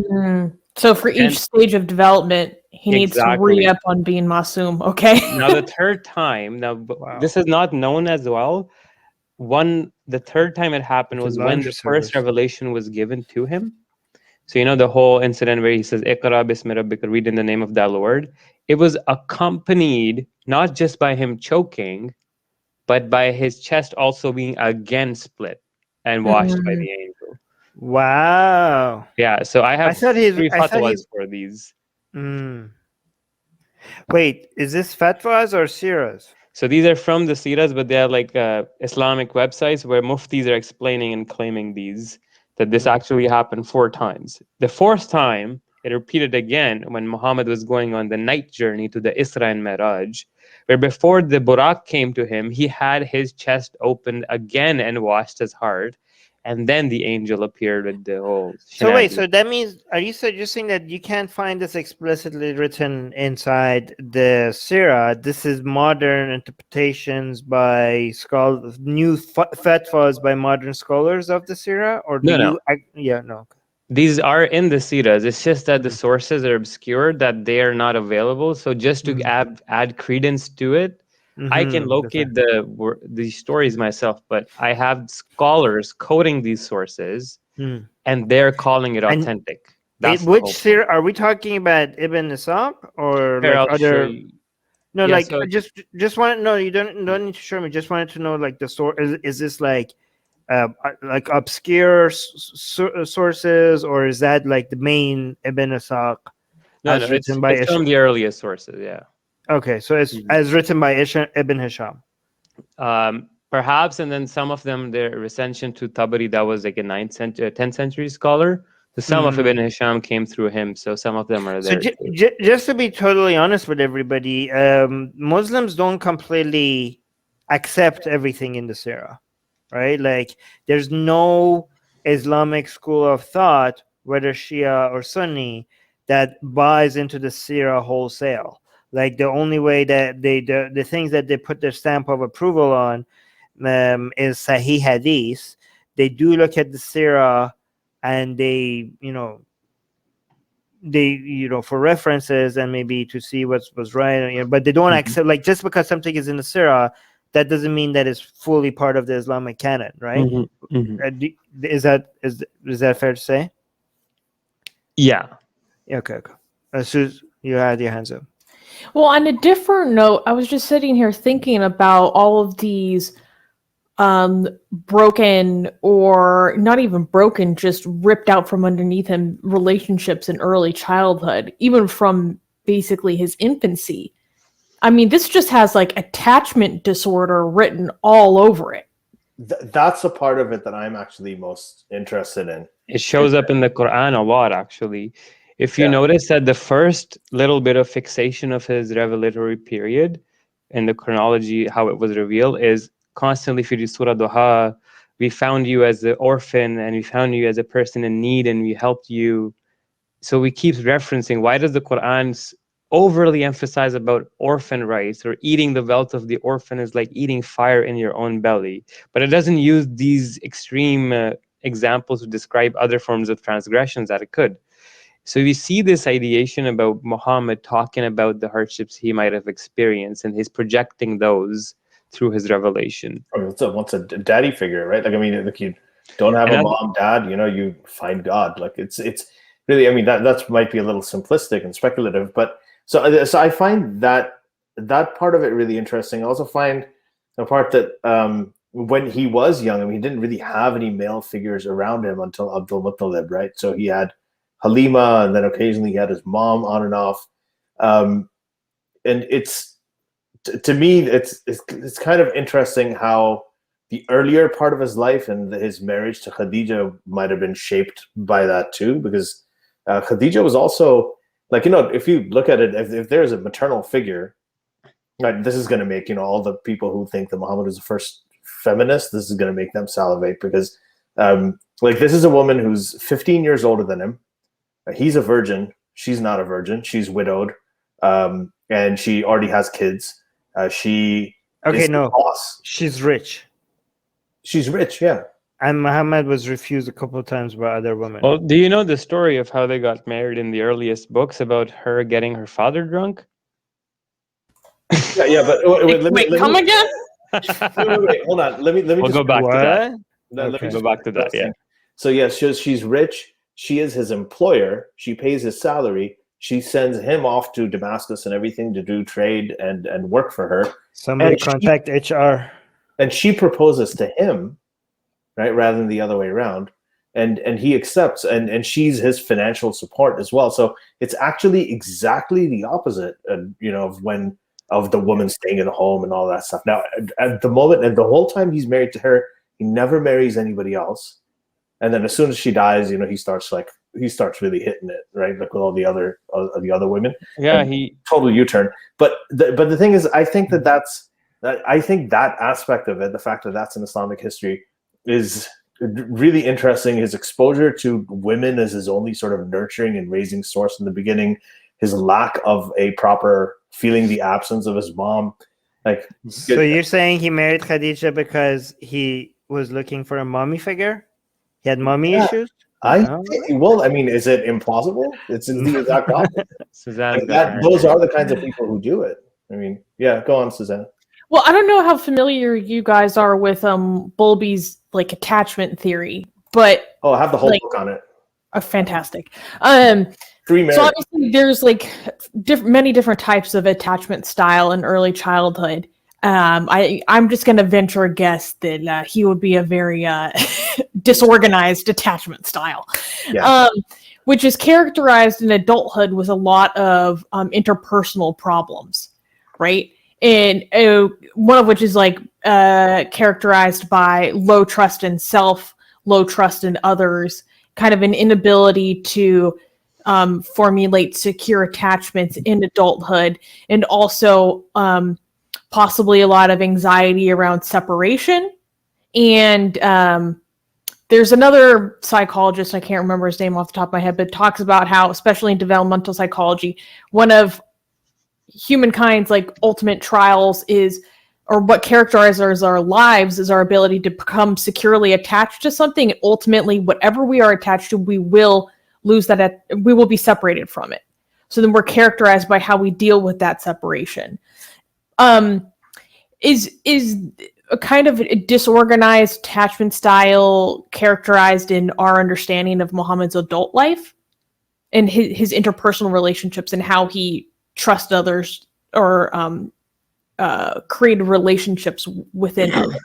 So for each stage of development, he needs to re-up on being masoom, okay? Now the third time, this is not known as well. The third time it happened was when the first revelation was given to him. So the whole incident where he says, Iqra bismi rabbika, read in the name of thy Lord. It was accompanied not just by him choking, but by his chest also being again split and washed by the angel. Wow. Yeah, so I have 3 fatwas for these. Wait, is this fatwas or siras? So these are from the siras, but they are like Islamic websites where muftis are explaining and claiming that this actually happened 4 times. The 4th time, it repeated again when Muhammad was going on the night journey to the Isra and Miraj, where before the Buraq came to him, he had his chest opened again and washed his heart. and then the angel appeared with the whole So wait, shenanigans. so that means, are you suggesting that you can't find this explicitly written inside the Sirah? This is modern interpretations by new fatwas by modern scholars of the Sirah, or do No. Yeah, no. These are in the Siras. It's just that the sources are obscured, that they are not available. So just to add credence to it, I can locate the stories myself, but I have scholars quoting these sources, and they're calling it authentic. That's the which whole Sirah are we talking about? Ibn Ishaq or Here, like I'll show other? you. No, Yeah, like so- just want to know. You don't need to show me. Just wanted to know, like, the source. Is this like obscure sources, or is that like the main Ibn Ishaq No, as written it's from the earliest sources, yeah. Okay, so it's as written by Ibn Hisham. Perhaps, and then some of them, their recension to Tabari, that was like a 10th century scholar. So some of Ibn Hisham came through him, so some of them are there. So just to be totally honest with everybody, Muslims don't completely accept everything in the Sirah, right? Like, there's no Islamic school of thought, whether Shia or Sunni, that buys into the Sirah wholesale. Like, the only way that the things that they put their stamp of approval on is Sahih Hadith. They do look at the Sirah, and they for references and maybe to see what's right, but they don't accept, like, just because something is in the Sirah, that doesn't mean that it's fully part of the Islamic canon, right? Is that fair to say? Yeah. Okay. Suze, you had your hands up. Well, on a different note, I was just sitting here thinking about all of these broken, or not even broken, just ripped out from underneath him relationships in early childhood, even from basically his infancy. I mean, this just has like attachment disorder written all over it. That's a part of it that I'm actually most interested in. It shows up in the Quran a lot, actually. If you notice that the first little bit of fixation of his revelatory period in the chronology, how it was revealed, is constantly fi Surah Duha, we found you as an orphan, and we found you as a person in need, and we helped you. So we keep referencing, why does the Quran overly emphasize about orphan rights, or eating the wealth of the orphan is like eating fire in your own belly? But it doesn't use these extreme examples to describe other forms of transgressions that it could. So we see this ideation about Muhammad talking about the hardships he might have experienced, and he's projecting those through his revelation. What's a daddy figure, right? Like, I mean, like, you don't have a mom, dad, you find God. Like, it's really, I mean, that might be a little simplistic and speculative, but so I find that part of it really interesting. I also find the part that when he was young, I mean, he didn't really have any male figures around him until Abdul Muttalib, right? So he had Halima, and then occasionally he had his mom on and off. And it's, to me, it's kind of interesting how the earlier part of his life and his marriage to Khadija might have been shaped by that too, because Khadija was also, like, if you look at it, if there's a maternal figure, right, this is going to make, all the people who think that Muhammad was the first feminist, this is going to make them salivate, because like, this is a woman who's 15 years older than him. He's a virgin. She's not a virgin. She's widowed. And she already has kids. She's rich. She's rich, yeah. And Muhammad was refused a couple of times by other women. Well, do you know the story of how they got married in the earliest books, about her getting her father drunk? Yeah, but wait, come again? Wait, hold on. Let me We'll go back to that. Let me go back to that, yeah. So yes, she's rich. She is his employer. She pays his salary. She sends him off to Damascus and everything to do trade and work for her. Somebody contact HR. And she proposes to him, right, rather than the other way around. And he accepts, and she's his financial support as well. So it's actually exactly the opposite, of the woman staying in the home and all that stuff. Now, at the moment, and the whole time he's married to her, he never marries anybody else. And then as soon as she dies, he starts really hitting it, right? Like with all the other women. Yeah, total U-turn. But the thing is, I think that aspect of it, the fact that that's in Islamic history, is really interesting. His exposure to women as his only sort of nurturing and raising source in the beginning, his lack of a proper feeling the absence of his mom. Like, So you're saying he married Khadija because he was looking for a mommy figure? He had mommy issues? Well, I mean, is it implausible? It's the exact opposite. Suzanne's Like got those are the kinds of people who do it. I mean, yeah, go on, Suzanne. Well, I don't know how familiar you guys are with Bowlby's like attachment theory, but I have the whole book on it. Fantastic. 3 marriages. So obviously there's like many different types of attachment style in early childhood. I'm just going to venture a guess that he would be a very disorganized attachment style, which is characterized in adulthood with a lot of interpersonal problems, right? And one of which is like characterized by low trust in self, low trust in others, kind of an inability to formulate secure attachments in adulthood, and also possibly a lot of anxiety around separation. And there's another psychologist, I can't remember his name off the top of my head, but talks about how, especially in developmental psychology, one of humankind's like ultimate trials is, or what characterizes our lives, is our ability to become securely attached to something. And ultimately, whatever we are attached to, we will lose that, we will be separated from it. So then we're characterized by how we deal with that separation. Is a kind of a disorganized attachment style characterized in our understanding of Muhammad's adult life and his interpersonal relationships and how he trusts others or created relationships within others?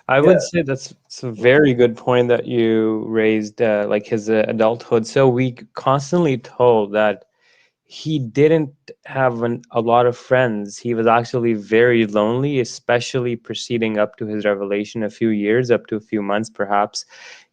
I would say that's a very good point that you raised, like his adulthood. So we constantly told that he didn't have a lot of friends. He was actually very lonely, especially proceeding up to his revelation, a few years, up to a few months perhaps.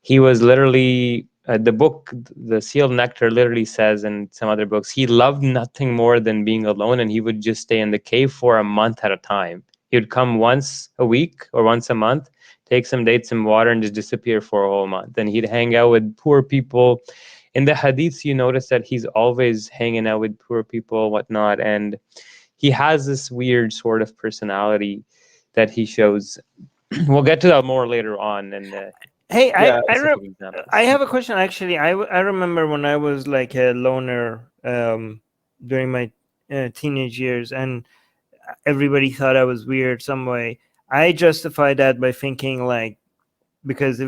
He was literally, the book, The Sealed Nectar, literally says in some other books, he loved nothing more than being alone, and he would just stay in the cave for a month at a time. He would come once a week or once a month, take some dates, some water, and just disappear for a whole month. And he'd hang out with poor people. In the hadiths, you notice that he's always hanging out with poor people, whatnot. And he has this weird sort of personality that he shows. We'll get to that more later on. And hey, I have a question, actually. I remember when I was like a loner during my teenage years, and everybody thought I was weird some way. I justified that by thinking, like, because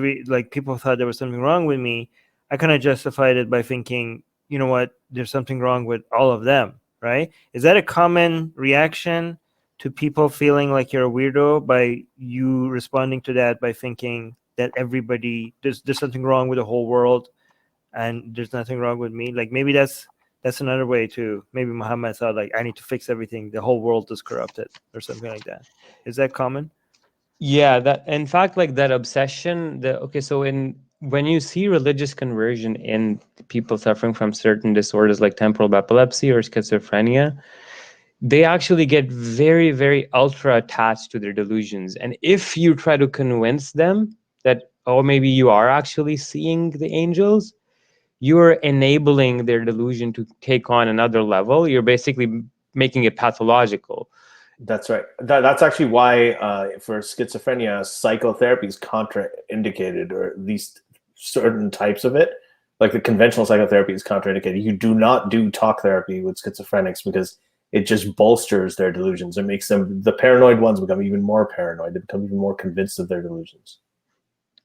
people thought there was something wrong with me, I kind of justified it by thinking, you know what, there's something wrong with all of them, right? Is that a common reaction to people feeling like you're a weirdo, by you responding to that by thinking that everybody, there's something wrong with the whole world and there's nothing wrong with me? Like, maybe that's another way to, maybe Muhammad thought, like, I need to fix everything, the whole world is corrupted or something like that. Is that common? Yeah, that, in fact, like that obsession, so when you see religious conversion in people suffering from certain disorders like temporal epilepsy or schizophrenia, they actually get very, very ultra attached to their delusions. And if you try to convince them that, oh, maybe you are actually seeing the angels, you're enabling their delusion to take on another level. You're basically making it pathological. That's right. That's actually why for schizophrenia, psychotherapy is contraindicated, or at least certain types of it. Like the conventional psychotherapy is contraindicated. You do not do talk therapy with schizophrenics because it just bolsters their delusions. It makes them, the paranoid ones become even more paranoid. They become even more convinced of their delusions.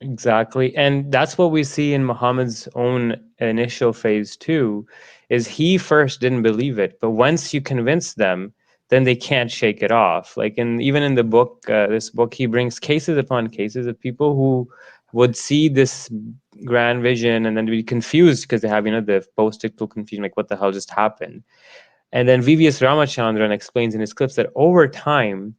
Exactly. And that's what we see in Muhammad's own initial phase too, is he first didn't believe it, but once you convince them, then they can't shake it off. Like even in the book, this book, he brings cases upon cases of people who would see this grand vision and then be confused because they have, the post-ictal confusion, like what the hell just happened. And then VVS Ramachandran explains in his clips that over time,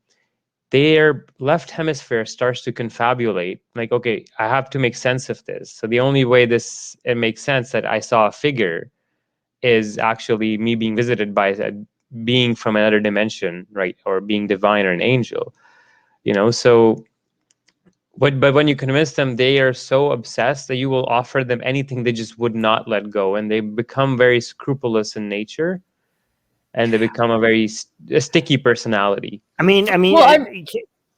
their left hemisphere starts to confabulate, like, okay, I have to make sense of this. So the only way it makes sense that I saw a figure is actually me being visited by a being from another dimension, right? Or being divine or an angel, So But when you convince them, they are so obsessed that you will offer them anything they just would not let go, and they become very scrupulous in nature, and they become a sticky personality. Well,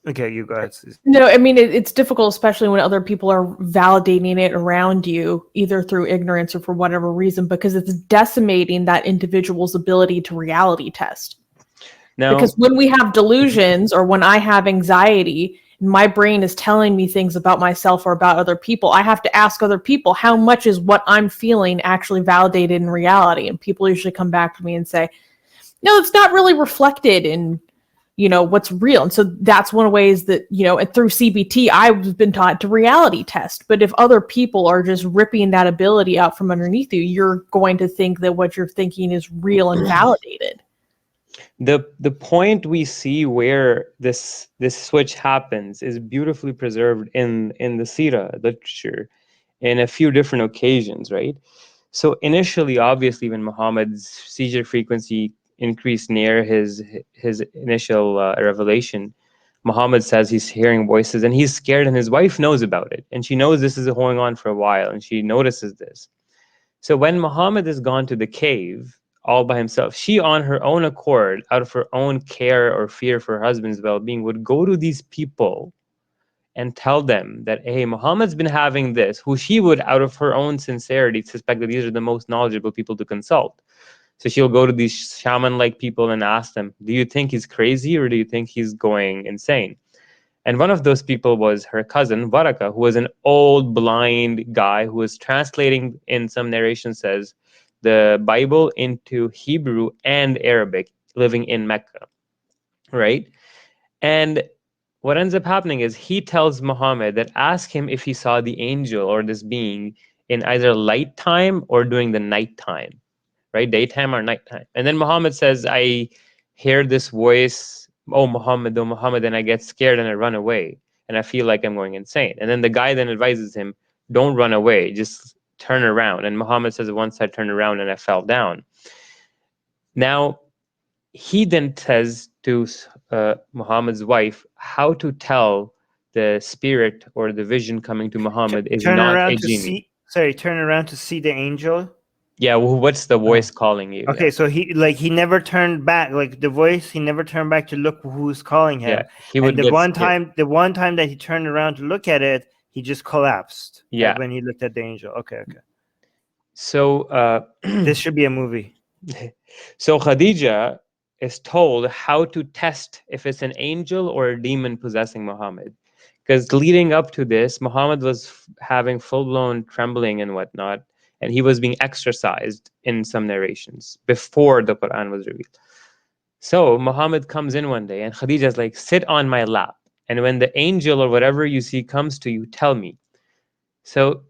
okay, you go ahead. No, I mean, it's difficult, especially when other people are validating it around you, either through ignorance or for whatever reason, because it's decimating that individual's ability to reality test. Now, Because when we have delusions or when I have anxiety, my brain is telling me things about myself or about other people, I have to ask other people, how much is what I'm feeling actually validated in reality? And people usually come back to me and say, no, it's not really reflected in, what's real. And so that's one of the ways that, and through CBT, I've been taught to reality test. But if other people are just ripping that ability out from underneath you, you're going to think that what you're thinking is real and validated. The point we see where this switch happens is beautifully preserved in the Sira literature in a few different occasions, right? So initially, obviously, when Muhammad's seizure frequency increased near his initial revelation, Muhammad says he's hearing voices and he's scared, and his wife knows about it, and she knows this is going on for a while, and she notices this. So when Muhammad has gone to the cave all by himself, she on her own accord, out of her own care or fear for her husband's well-being, would go to these people and tell them that, hey, Muhammad's been having this, who she would, out of her own sincerity, suspect that these are the most knowledgeable people to consult. So she'll go to these shaman-like people and ask them, do you think he's crazy or do you think he's going insane? And one of those people was her cousin, Varaka, who was an old blind guy who was translating, in some narration says, the Bible into Hebrew and Arabic, living in Mecca, right? And what ends up happening is he tells Muhammad that ask him if he saw the angel or this being in either light time or during the night time, right? Daytime or nighttime. And then Muhammad says, I hear this voice, oh Muhammad, and I get scared and I run away and I feel like I'm going insane. And then the guy then advises him, don't run away, just turn around. And Muhammad says, once I turned around and I fell down. Now, he then says to Muhammad's wife how to tell the spirit or the vision coming to Muhammad is not a genie. Turn around to see the angel. Yeah, well, what's the voice calling you? Okay, yeah. So he never turned back, like the voice. He never turned back to look who's calling him. Yeah, he would. And the one time that he turned around to look at it, he just collapsed. Yeah, like when he looked at the angel. Okay. So this should be a movie. So Khadija is told how to test if it's an angel or a demon possessing Muhammad. Because leading up to this, Muhammad was having full-blown trembling and whatnot, and he was being exorcised in some narrations before the Quran was revealed. So Muhammad comes in one day, and Khadija's like, sit on my lap. And when the angel or whatever you see comes to you, tell me. So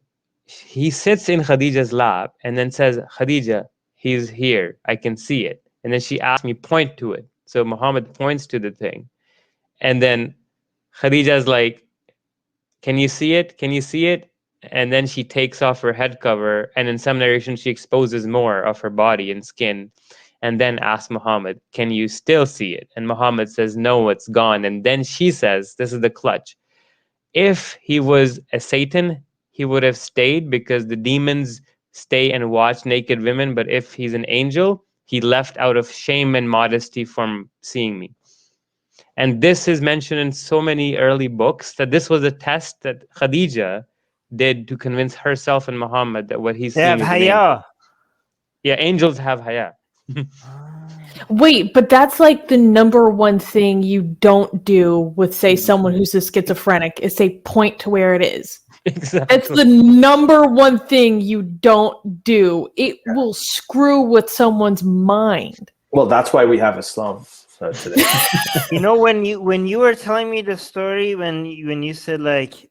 he sits in Khadija's lap and then says, Khadija, he's here. I can see it. And then she asked me, point to it. So Muhammad points to the thing. And then Khadija's like, can you see it? Can you see it? And then she takes off her head cover. And in some narrations, she exposes more of her body and skin. And then asks Muhammad, can you still see it? And Muhammad says, no, it's gone. And then she says, this is the clutch. If he was a Satan, he would have stayed because the demons stay and watch naked women. But if he's an angel, he left out of shame and modesty from seeing me. And this is mentioned in so many early books that this was a test that Khadija did to convince herself and Muhammad that what he's seeing is an angel. Yeah, angels have haya. Wait, but that's like the number one thing you don't do with, say, someone who's a schizophrenic is say, point to where it is. Exactly. That's the number one thing you don't do. It will screw with someone's mind. Well, that's why we have Islam today. When you were telling me the story, when you said like,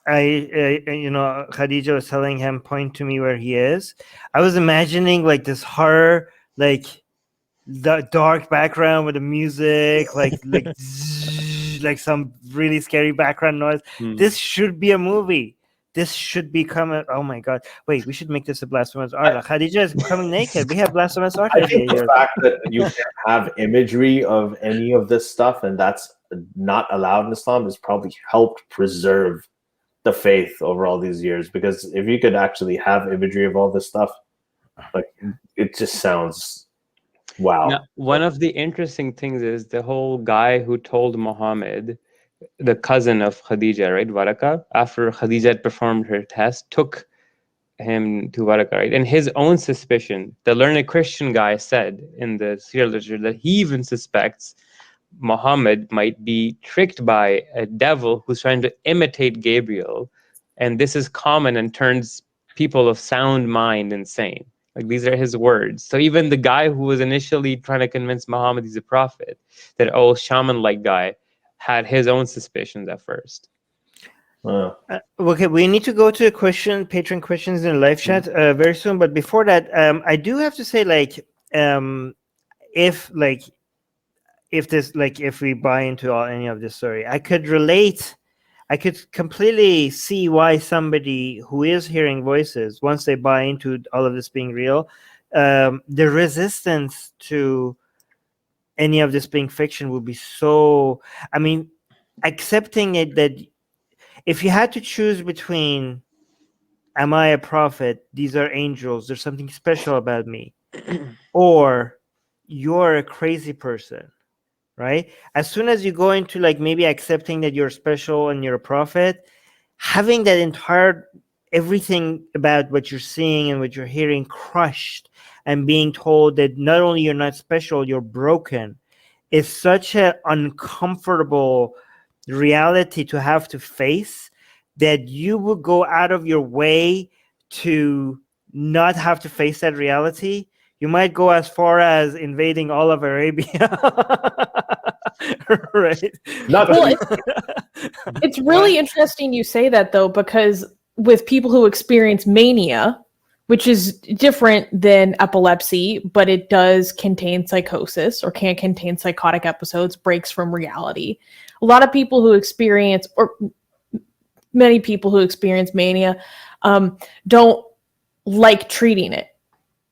Khadija was telling him, point to me where he is. I was imagining like this horror, like the dark background with the music, like like some really scary background noise. This should be a movie. This should become a, oh my god. Wait, we should make this a blasphemous art. Khadija is becoming naked. We have blasphemous art. I think the fact that you can't have imagery of any of this stuff, and that's not allowed in Islam has probably helped preserve the faith over all these years. Because if you could actually have imagery of all this stuff, like it just sounds wow. Now, one of the interesting things is the whole guy who told Muhammad, the cousin of Khadija, right, Waraka, after Khadija had performed her test, took him to Waraka, right? And his own suspicion, the learned Christian guy said in the Secular literature that he even suspects Muhammad might be tricked by a devil who's trying to imitate Gabriel, and this is common and turns people of sound mind insane. Like, these are his words. So even the guy who was initially trying to convince Muhammad he's a prophet, that old shaman-like guy, had his own suspicions at first. Okay, we need to go to patron questions in the live chat very soon. But before that, I do have to say, if we buy into any of this story, I could completely see why somebody who is hearing voices, once they buy into all of this being real, the resistance to any of this being fiction would be so. I mean, accepting it that if you had to choose between, am I a prophet? These are angels. There's something special about me, or you're a crazy person. Right? As soon as you go into maybe accepting that you're special and you're a prophet, having that entire everything about what you're seeing and what you're hearing crushed and being told that not only you're not special, you're broken, is such an uncomfortable reality to have to face that you would go out of your way to not have to face that reality. You might go as far as invading all of Arabia. Right? It's really interesting you say that, though, because with people who experience mania, which is different than epilepsy, but it does contain psychosis or can contain psychotic episodes, breaks from reality. A lot of people who experience, or many people who experience mania, don't like treating it,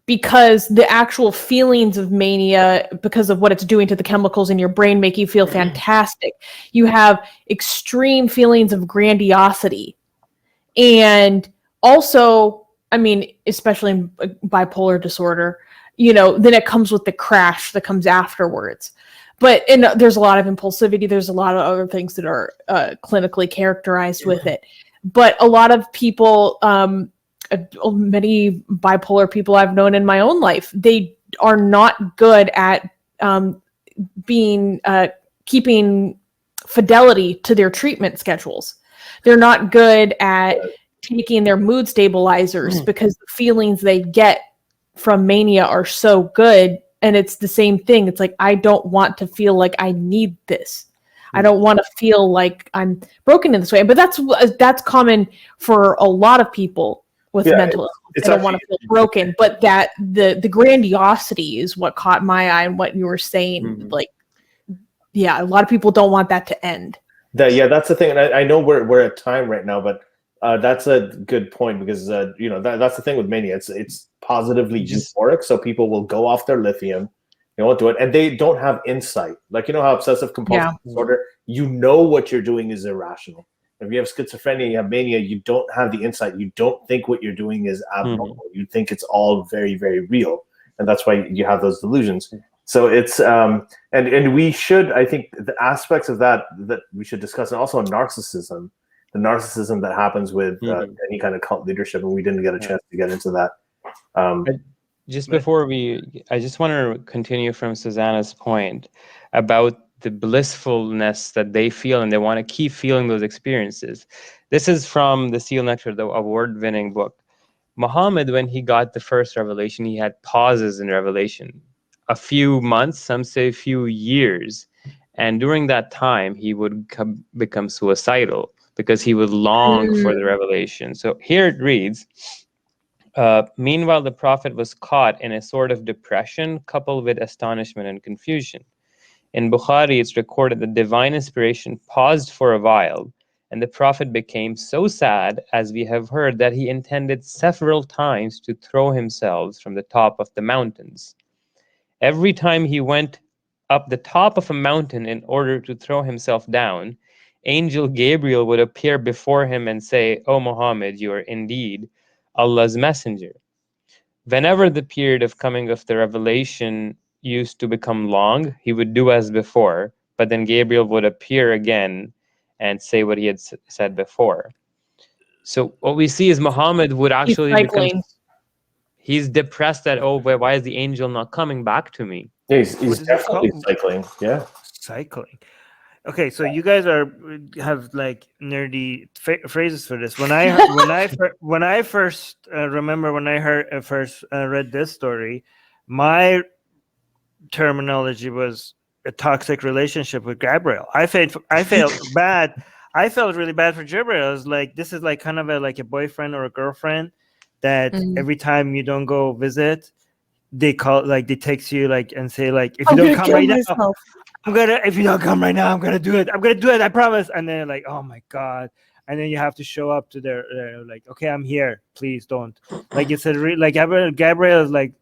because the actual feelings of mania, because of what it's doing to the chemicals in your brain, make you feel fantastic. You have extreme feelings of grandiosity. And also, I mean, especially in bipolar disorder, then it comes with the crash that comes afterwards. But there's a lot of impulsivity. There's a lot of other things that are clinically characterized with it. But a lot of people, many bipolar people I've known in my own life, they are not good at keeping fidelity to their treatment schedules. They're not good at taking their mood stabilizers because the feelings they get from mania are so good. And it's the same thing. It's like, I don't want to feel like I need this. I don't want to feel like I'm broken in this way. But that's common for a lot of people with mental illness. They don't want to feel broken. But that the grandiosity is what caught my eye, and what you were saying. A lot of people don't want that to end. That's the thing. And I know we're at time right now, but that's a good point, because that's the thing with mania. It's positively euphoric, so people will go off their lithium, they won't do it, and they don't have insight. Like, how obsessive compulsive disorder, what you're doing is irrational. If you have schizophrenia, you have mania, you don't have the insight. You don't think what you're doing is abnormal. You think it's all very, very real, and that's why you have those delusions. So it's and we should, I think, the aspects of that we should discuss, and also narcissism. The narcissism that happens with any kind of cult leadership, and we didn't get a chance to get into that. Just before I just want to continue from Susanna's point about the blissfulness that they feel, and they want to keep feeling those experiences. This is from the Seal Nectar, the award-winning book. Muhammad, when he got the first revelation, he had pauses in revelation. A few months, some say a few years. And during that time, he would become suicidal, because he would long for the revelation. So here it reads, meanwhile, the Prophet was caught in a sort of depression coupled with astonishment and confusion. In Bukhari, it's recorded that divine inspiration paused for a while, and the Prophet became so sad, as we have heard, that he intended several times to throw himself from the top of the mountains. Every time he went up the top of a mountain in order to throw himself down, Angel Gabriel would appear before him and say, "O Muhammad, you are indeed Allah's messenger." Whenever the period of coming of the revelation used to become long, he would do as before, but then Gabriel would appear again and say what he had said before. So what we see is Muhammad would actually become, he's depressed that, oh, why is the angel not coming back to me? Yeah, he's definitely cycling. Yeah, cycling. Okay, so you guys have like nerdy phrases for this. When I first remember when I first read this story, my terminology was a toxic relationship with Gabriel. I felt bad. I felt really bad for Gabriel. I was like, this is like kind of like a boyfriend or a girlfriend that every time you don't go visit, they text you like and say like, if you don't come right now, if you don't come right now, I'm gonna do it. I promise. And then like, oh my God. And then you have to show up to their like, okay, I'm here. Please don't. Like it's like Gabriel is like,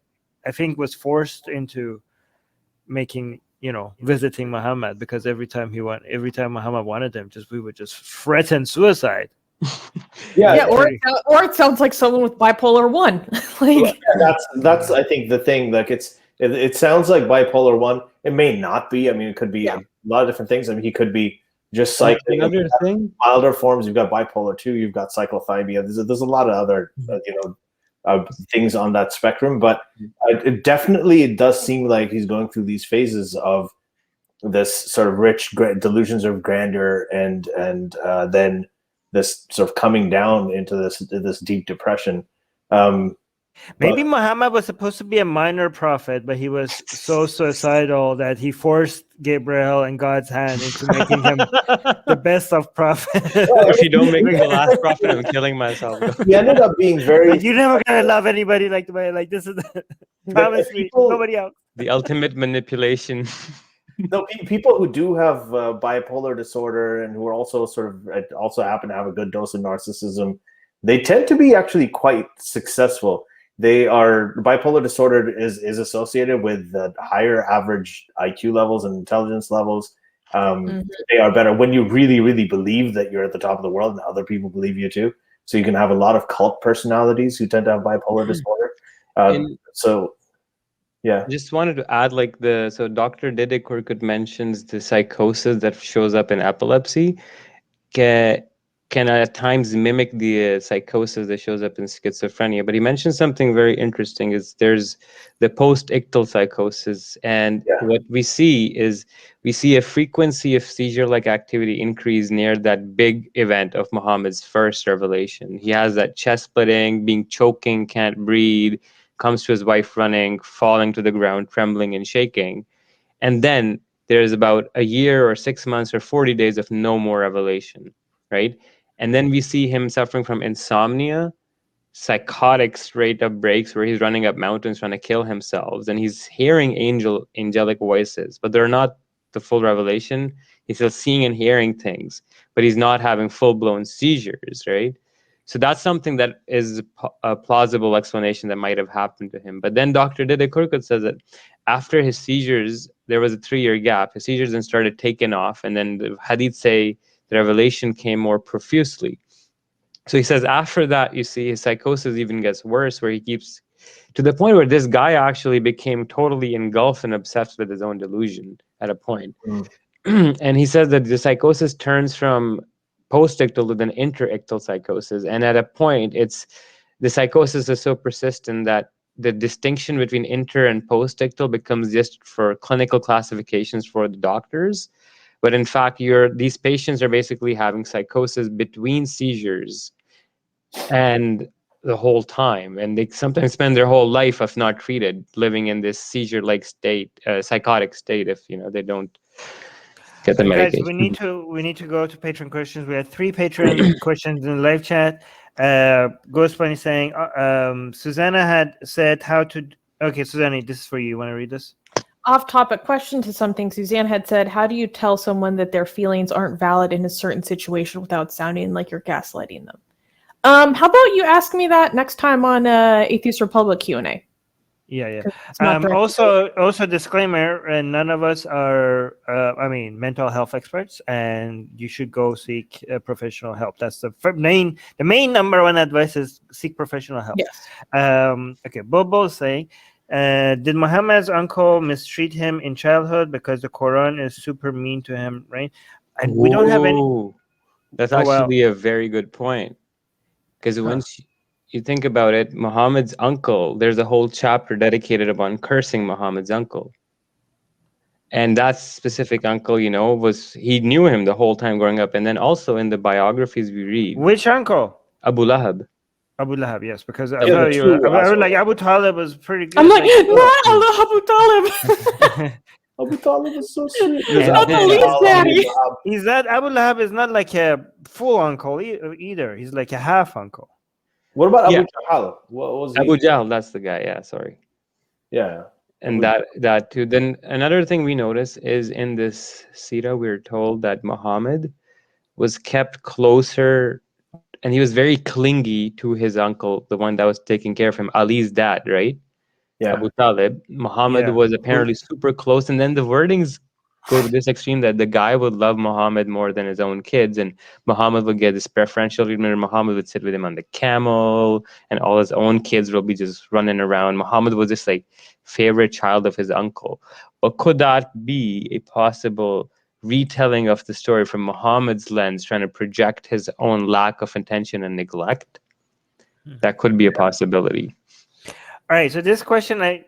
I think was forced into making, visiting Muhammad, because every time Muhammad wanted him, we would just threaten suicide. Or it sounds like someone with bipolar 1. Like that's I think the thing. Like it sounds like bipolar 1. It may not be. I mean, it could be a lot of different things. I mean, he could be just cycling. Another thing, milder forms. You've got bipolar 2. You've got cyclophobia. There's a lot of other things on that spectrum, but it does seem like he's going through these phases of this sort of rich delusions of grandeur, and then this sort of coming down into this deep depression. Maybe Muhammad was supposed to be a minor prophet, but he was so suicidal that he forced Gabriel and God's hand into making him the best of prophets. If you don't make me the last prophet, I'm killing myself. He ended up being very. You're never gonna love anybody like the way. Like this is promise me, nobody else. The ultimate manipulation. No, people who do have bipolar disorder and who are also also happen to have a good dose of narcissism, they tend to be actually quite successful. Bipolar disorder is associated with higher average IQ levels and intelligence levels. They are better when you really, really believe that you're at the top of the world and other people believe you too. So you can have a lot of cult personalities who tend to have bipolar disorder. Yeah. Just wanted to add so Dr. Dede mentions the psychosis that shows up in epilepsy can at times mimic the psychosis that shows up in schizophrenia. But he mentioned something very interesting, is there's the post-ictal psychosis. And what we see a frequency of seizure-like activity increase near that big event of Muhammad's first revelation. He has that chest splitting, being choking, can't breathe, comes to his wife running, falling to the ground, trembling and shaking. And then there's about a year or 6 months or 40 days of no more revelation, right? And then we see him suffering from insomnia, psychotic straight-up breaks where he's running up mountains trying to kill himself, and he's hearing angelic voices, but they're not the full revelation. He's still seeing and hearing things, but he's not having full-blown seizures, right? So that's something that is a plausible explanation that might have happened to him. But then Dr. Dede says that after his seizures, there was a 3-year gap. His seizures then started taking off, and then the hadith say the revelation came more profusely. So he says after that, you see, his psychosis even gets worse, where he keeps to the point where this guy actually became totally engulfed and obsessed with his own delusion at a point. And he says that the psychosis turns from post-ictal to then inter-ictal psychosis. And at a point, the psychosis is so persistent that the distinction between inter and post-ictal becomes just for clinical classifications for the doctors. But in fact, these patients are basically having psychosis between seizures and the whole time. And they sometimes spend their whole life, if not treated, living in this seizure-like state, psychotic state, if they don't get the medication. Guys, we need to go to patron questions. We have 3 patron questions in the live chat. Ghost Bunny saying, Susanna had said how to. Okay, Susanna, this is for you. You want to read this? Off-topic question to something Suzanne had said. How do you tell someone that their feelings aren't valid in a certain situation without sounding like you're gaslighting them? How about you ask me that next time on Atheist Republic Q&A? Yeah. It's not directly Also disclaimer, and none of us are, mental health experts, and you should go seek professional help. That's the main number one advice is seek professional help. Yes. Okay, Bobo is saying, did Muhammad's uncle mistreat him in childhood because the Quran is super mean to him, right? And we don't have any. Ooh, That's Oh, wow. actually a very good point. Because once you think about it, Muhammad's uncle, there's a whole chapter dedicated upon cursing Muhammad's uncle. And that specific uncle, he knew him the whole time growing up. And then also in the biographies we read, Which uncle? Abu Lahab. Abu Lahab, yes, because I Yeah, thought the you were, true I was Rasul. like Abu Talib was pretty good. I'm like, like, not Allah Abu Talib. Abu Talib is so sweet. And Not the then- least daddy. He's that Abu Lahab is not like a full uncle either. He's like a half uncle. What about Yeah. Abu Jahl? What was he? Abu Jahl, that's the guy. Yeah, sorry. Yeah. And that too. Then another thing we notice is in this Sira, we're told that Muhammad was kept closer and he was very clingy to his uncle, the one that was taking care of him, Ali's dad, right? Yeah. Abu Talib. Muhammad Yeah. was apparently super close. And then the wordings go to this extreme that the guy would love Muhammad more than his own kids. And Muhammad would get this preferential treatment. And Muhammad would sit with him on the camel and all his own kids will be just running around. Muhammad was this like favorite child of his uncle. But could that be a possible retelling of the story from Muhammad's lens, trying to project his own lack of attention and neglect? That could be a possibility. All right, so this question, I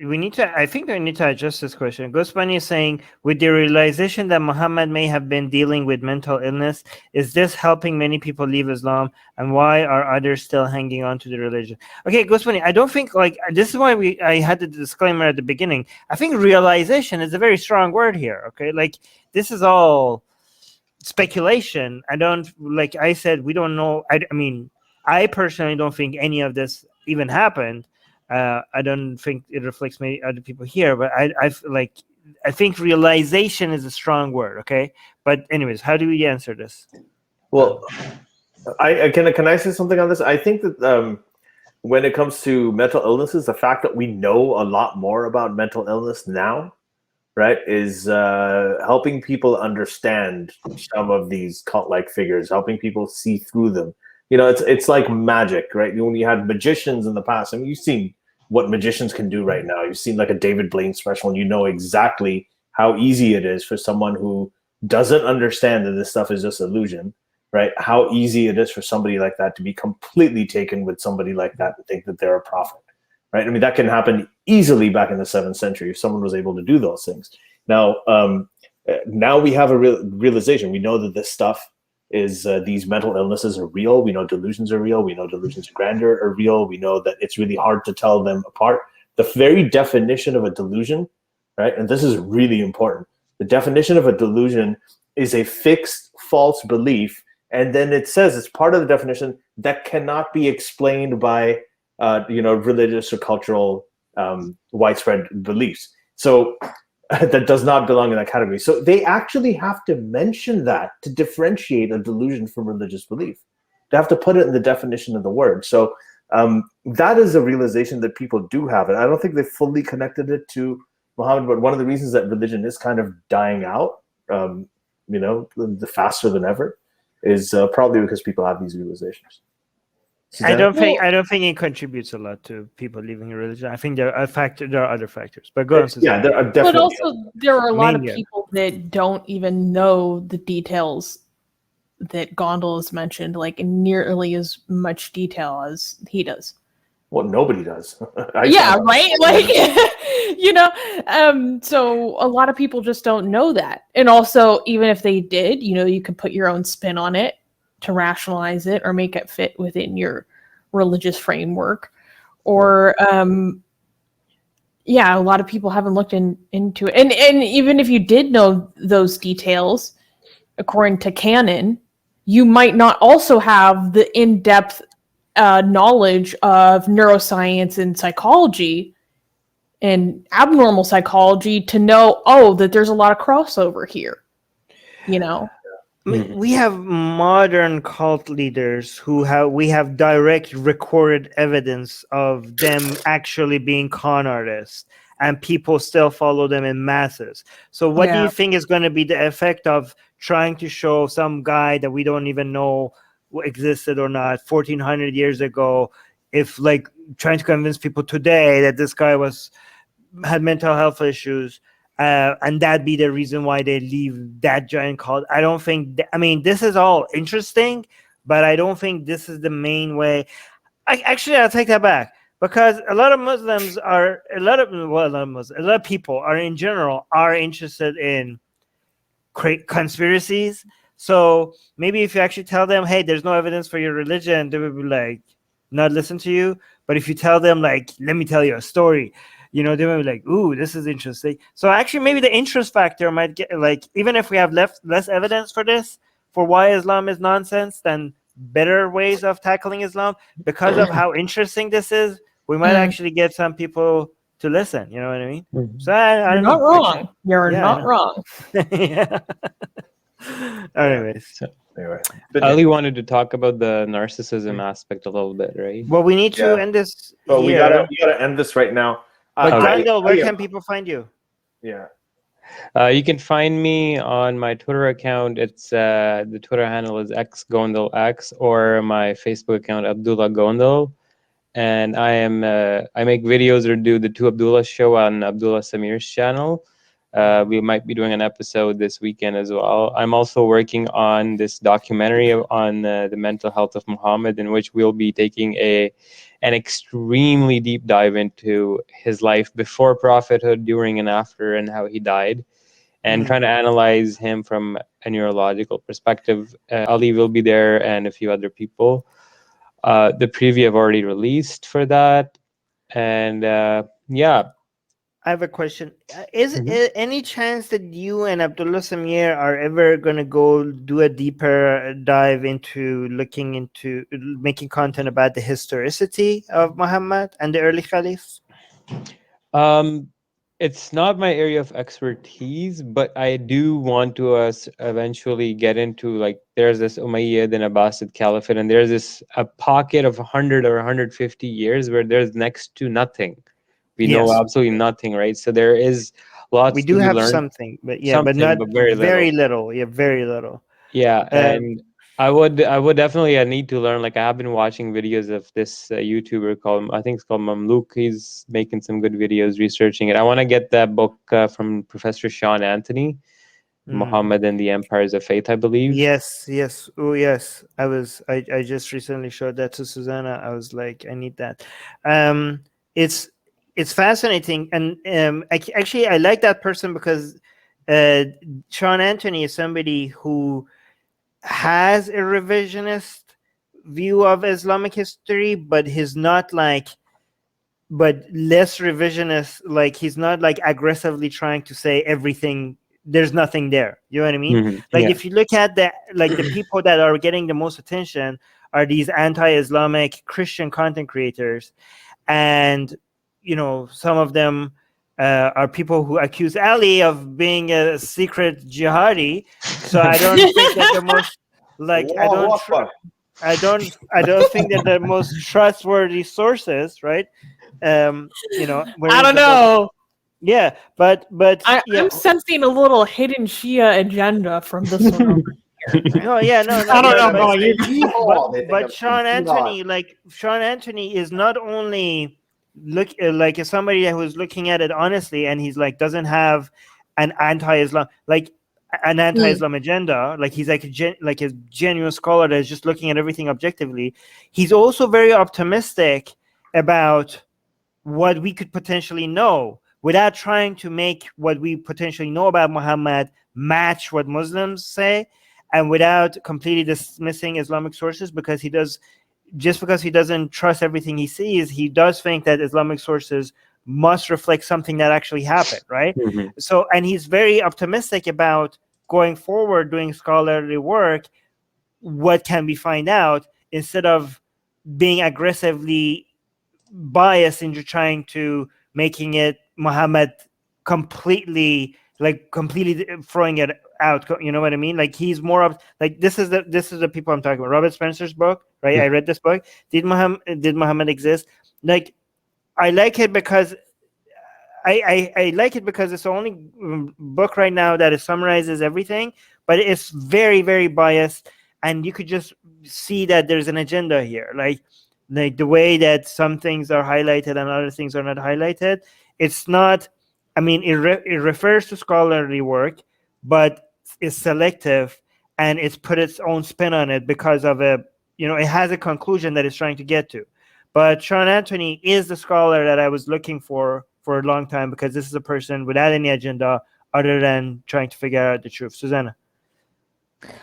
think we need to adjust this question. Goswami is saying, with the realization that Muhammad may have been dealing with mental illness, is this helping many people leave Islam? And why are others still hanging on to the religion? Okay, Goswami, I don't think, this is why I had the disclaimer at the beginning. I think realization is a very strong word here, okay? This is all speculation. I said, we don't know. I personally don't think any of this even happened. I don't think it reflects many other people here, but I think realization is a strong word. Okay, but anyways, how do we answer this? Well, can I say something on this? I think that when it comes to mental illnesses, the fact that we know a lot more about mental illness now, right, is helping people understand some of these cult-like figures, helping people see through them. It's like magic, right? When you had magicians in the past, you've seen what magicians can do right now. You've seen like a David Blaine special, and you know exactly how easy it is for someone who doesn't understand that this stuff is just illusion, right? How easy it is for somebody like that to be completely taken with somebody like that and think that they're a prophet, right? That can happen easily back in the 7th century if someone was able to do those things. Now we have a realization. We know that this stuff is these mental illnesses are real. We know delusions are real. We know delusions of grandeur are real. We know that it's really hard to tell them apart. The very definition of a delusion, right? And this is really important. The definition of a delusion is a fixed false belief. And then it says it's part of the definition that cannot be explained by, religious or cultural widespread beliefs. So that does not belong in that category. So they actually have to mention that to differentiate a delusion from religious belief. They have to put it in the definition of the word. So that is a realization that people do have. And I don't think they fully connected it to Muhammad, but one of the reasons that religion is kind of dying out, the faster than ever, is probably because people have these realizations. I don't think it contributes a lot to people leaving a religion. I think there are other factors. But go on. Yeah, there are definitely. But also, there are a lot of Mania. people that don't even know the details that Gondal has mentioned, in nearly as much detail as he does. Well, nobody does. Yeah, right? So a lot of people just don't know that. And also, even if they did, you could put your own spin on it to rationalize it or make it fit within your religious framework. Or, a lot of people haven't looked into it. And even if you did know those details, according to canon, you might not also have the in-depth knowledge of neuroscience and psychology and abnormal psychology to know, that there's a lot of crossover here, I mean, we have modern cult leaders we have direct recorded evidence of them actually being con artists, and people still follow them in masses. So what do you think is going to be the effect of trying to show some guy that we don't even know existed or not 1400 years ago, if like trying to convince people today that this guy had mental health issues, and that be the reason why they leave that giant cult? I don't think. I mean, this is all interesting, but I don't think this is the main way. I'll take that back, because a lot of Muslims are a lot of people are in general are interested in conspiracies. So maybe if you actually tell them, hey, there's no evidence for your religion, they will be like, not listen to you. But if you tell them, like, let me tell you a story, they will be like, ooh, this is interesting. So actually, maybe the interest factor might get, like, even if we have less evidence for why Islam is nonsense than better ways of tackling Islam, because of how interesting this is, we might actually get some people to listen. You know what I mean? So I don't know. You're not wrong. You're not wrong. Yeah. Anyways. Anyway, Ali wanted to talk about the narcissism aspect a little bit, right? Well, we need to end this. Well, we here. gotta end this right now. But Gondal, where can people find you? Yeah. You can find me on my Twitter account. It's the Twitter handle is xgondalx, or my Facebook account Abdullah Gondal. And I make videos or do the Two Abdullah show on Abdullah Samir's channel. We might be doing an episode this weekend as well. I'm also working on this documentary on the mental health of Muhammad, in which we'll be taking an extremely deep dive into his life before prophethood, during and after, and how he died, and trying to analyze him from a neurological perspective. Ali will be there, and a few other people. The preview I've already released for that, and I have a question. Is any chance that you and Abdullah Samir are ever going to go do a deeper dive into looking into making content about the historicity of Muhammad and the early caliphs? It's not my area of expertise, but I do want to eventually get into, like, there's this Umayyad and Abbasid Caliphate, and there's a pocket of 100 or 150 years where there's next to nothing. We know absolutely nothing, right? So there is lots. We do to have learn. something, but very little. Yeah, very little. Yeah, and I would definitely need to learn. Like, I have been watching videos of this YouTuber I think it's called Mamluk. He's making some good videos, researching it. I want to get that book from Professor Sean Anthony, Muhammad and the Empires of Faith, I believe. Yes. Oh, yes. I just recently showed that to Susanna. I was like, I need that. It's fascinating, and actually I like that person because Sean Anthony is somebody who has a revisionist view of Islamic history, but he's not less revisionist. Like, he's not like aggressively trying to say everything. There's nothing there. You know what I mean? If you look at the people that are getting the most attention are these anti-Islamic Christian content creators, and some of them are people who accuse Ali of being a secret jihadi. So I don't think that the most I don't think that the most trustworthy sources, right? I don't know. Yeah, but I'm sensing a little hidden Shia agenda from this one over here. No, I don't know. But Sean Anthony is not only like somebody who is looking at it honestly, and he's like doesn't have an anti-Islam agenda. Like, he's like a genuine scholar that is just looking at everything objectively. He's also very optimistic about what we could potentially know, without trying to make what we potentially know about Muhammad match what Muslims say, and without completely dismissing Islamic sources, because he doesn't trust everything he sees. He does think that Islamic sources must reflect something that actually happened, right? So, and he's very optimistic about going forward, doing scholarly work, what can we find out, instead of being aggressively biased into trying to making it Muhammad completely like completely throwing it out. You know what I mean? Like he's more of like this is the people I'm talking about. Robert Spencer's book, right? I read this book. Did Muhammad exist? Like I like it because I like it because it's the only book right now that it summarizes everything, but it's very, very biased, and you could just see that there's an agenda here. Like the way that some things are highlighted and other things are not highlighted. It's not. I mean, it refers to scholarly work, but it's selective, and it's put its own spin on it because of it has a conclusion that it's trying to get to. But Sean Anthony is the scholar that I was looking for a long time, because this is a person without any agenda other than trying to figure out the truth. Susanna.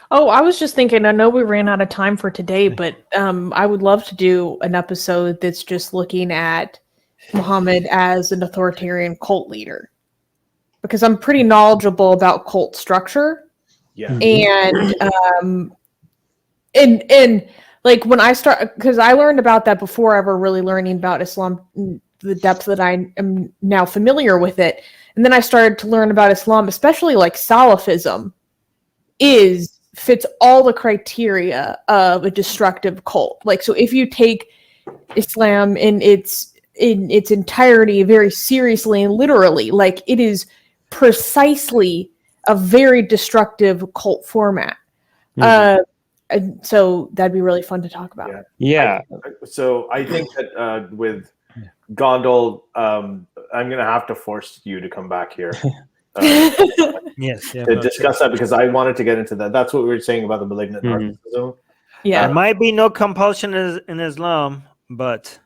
Oh, I was just thinking, I know we ran out of time for today, but I would love to do an episode that's just looking at Muhammad as an authoritarian cult leader, because I'm pretty knowledgeable about cult structure. Yeah. And like when I start, because I learned about that before ever really learning about Islam, the depth that I am now familiar with it. And then I started to learn about Islam, especially like Salafism fits all the criteria of a destructive cult. Like, so if you take Islam in its entirety very seriously and literally, like it is precisely a very destructive cult format. And so that'd be really fun to talk about. Yeah. So I think that with Gondal, I'm going to have to force you to come back here. Yes, to discuss that, because I wanted to get into that. That's what we were saying about the malignant narcissism. Yeah. There might be no compulsion in Islam, but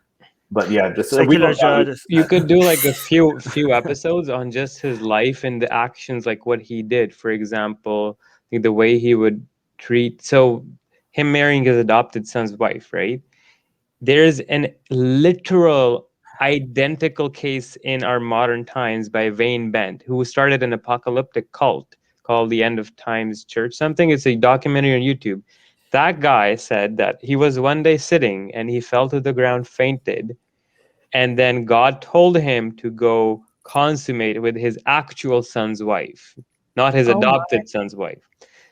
yeah, just secular jihadists. You could do like a few episodes on just his life and the actions, like what he did. For example, the way he would treat, so him marrying his adopted son's wife, right? There's an literal identical case in our modern times by Wayne Bent, who started an apocalyptic cult called the End of Times Church something. It's a documentary on YouTube. That guy said that he was one day sitting and he fell to the ground, fainted, and then God told him to go consummate with his actual son's wife, not his adopted son's wife.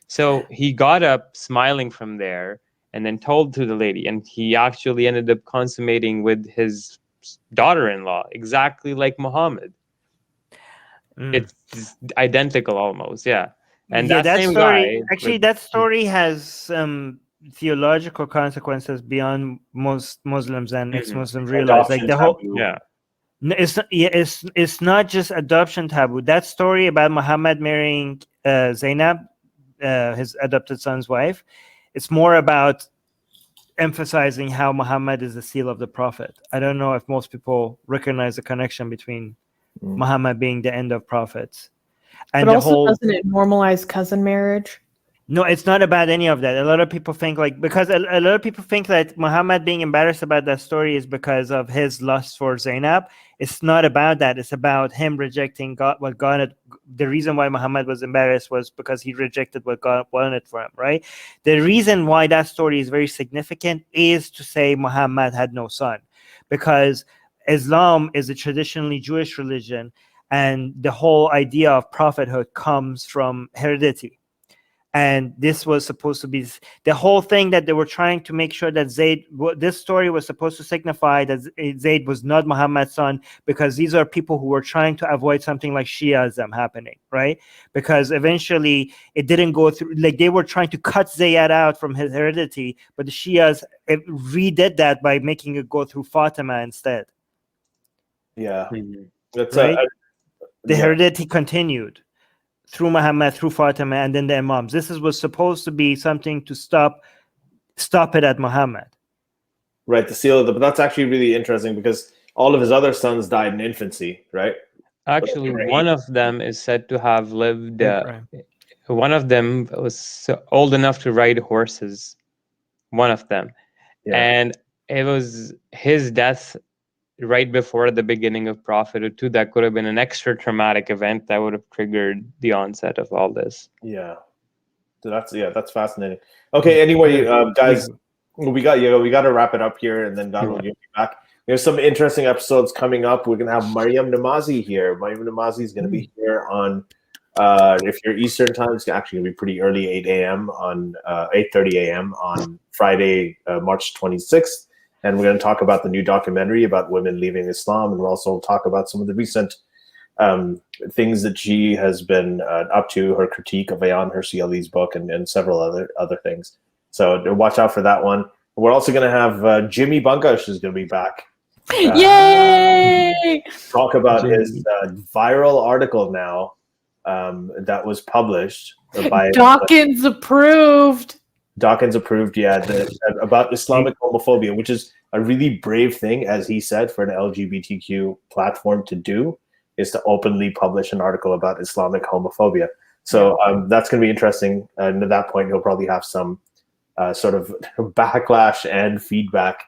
So he got up smiling from there and then told to the lady, and he actually ended up consummating with his daughter-in-law, exactly like Muhammad. It's identical almost, yeah. And yeah, that same story, guy, actually, that story has theological consequences beyond most Muslims and ex-Muslims realize. Like the whole, it's not just adoption taboo. That story about Muhammad marrying Zainab, his adopted son's wife, it's more about emphasizing how Muhammad is the seal of the prophet. I don't know if most people recognize the connection between Muhammad being the end of prophets. And but also, doesn't it normalize cousin marriage? No, it's not about any of that. A lot of people think because a lot of people think that Muhammad being embarrassed about that story is because of his lust for Zainab. It's not about that. It's about him rejecting God. The reason why Muhammad was embarrassed was because he rejected what God wanted for him, right? The reason why that story is very significant is to say Muhammad had no son, because Islam is a traditionally Jewish religion, and the whole idea of prophethood comes from heredity. And this was supposed to be the whole thing that they were trying to make sure that this story was supposed to signify that Zayd was not Muhammad's son, because these are people who were trying to avoid something like Shiaism happening, right? Because eventually it didn't go through, like they were trying to cut Zayd out from his heredity, but the Shias redid that by making it go through Fatima instead. Yeah. That's right? The heredity continued through Muhammad, through Fatima, and then the Imams. This was supposed to be something to stop it at Muhammad. Right, the seal of but that's actually really interesting, because all of his other sons died in infancy, right? Actually, one of them is said to have lived, one of them was old enough to ride horses, one of them. Yeah. And it was his death right before the beginning of prophethood too. That could have been an extra traumatic event that would have triggered the onset of all this. Yeah, so that's fascinating. Okay, anyway, guys, we got to wrap it up here, and then God will give you back. There's some interesting episodes coming up. We're gonna have Mariam Namazi here. Mariam Namazi is gonna be here on If you're Eastern time, it's actually going to be pretty early, 8:30 a.m. on Friday, March 26th. And we're going to talk about the new documentary about women leaving Islam, and we'll also talk about some of the recent things that she has been up to, her critique of Ayan Hirsi Ali's book, and several other things. So watch out for that one. We're also going to have Jimmy Bungash is going to be back. Yay! Talk about his viral article now that was published by Dawkins approved. Dawkins approved, yeah, about Islamic homophobia, which is a really brave thing, as he said, for an LGBTQ platform to do, is to openly publish an article about Islamic homophobia. So that's going to be interesting. And at that point, he'll probably have some sort of backlash and feedback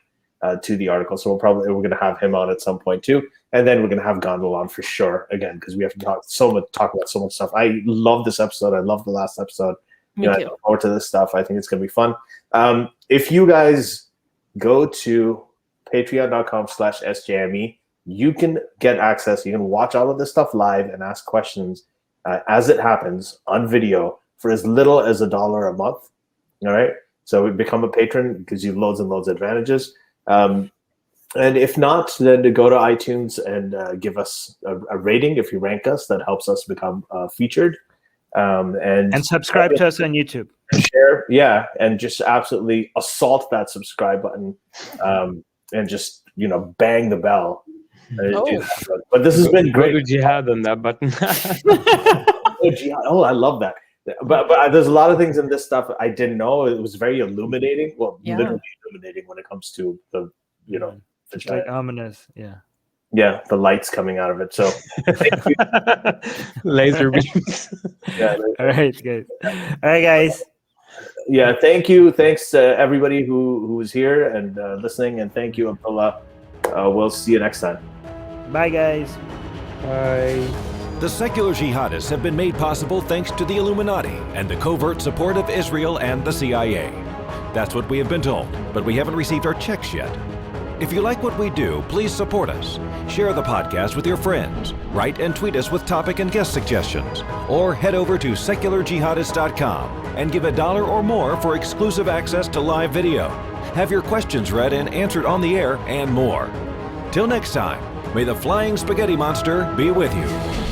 to the article. So we're going to have him on at some point too, and then we're going to have Gondal on for sure again, because we have to talk about so much stuff. I love this episode. I love the last episode. Me I too. look forward to this stuff. I think it's going to be fun. If you guys go to patreon.com/sjme, you can get access. You can watch all of this stuff live and ask questions as it happens on video for as little as $1 a month. All right. So become a patron, gives you loads and loads of advantages. And if not, then to go to iTunes and give us a rating. If you rank us, that helps us become featured. And subscribe to us on YouTube. Share, yeah, and just absolutely assault that subscribe button, and just bang the bell. But this has been great. Go to jihad on that button. Oh, I love that. But there's a lot of things in this stuff I didn't know. It was very illuminating. Well, literally illuminating when it comes to the the like ominous, yeah, the lights coming out of it. So thank you. Laser beams. Yeah. all right, guys. All right, guys. Yeah, thank you. Thanks to everybody who was here and listening, and thank you, Abdullah. We'll see you next time. Bye, guys. Bye. The Secular Jihadists have been made possible thanks to the Illuminati and the covert support of Israel and the CIA. That's what we have been told, but we haven't received our checks yet. If you like what we do, please support us. Share the podcast with your friends. Write and tweet us with topic and guest suggestions. Or head over to secularjihadists.com and give $1 or more for exclusive access to live video. Have your questions read and answered on the air, and more. Till next time, may the flying spaghetti monster be with you.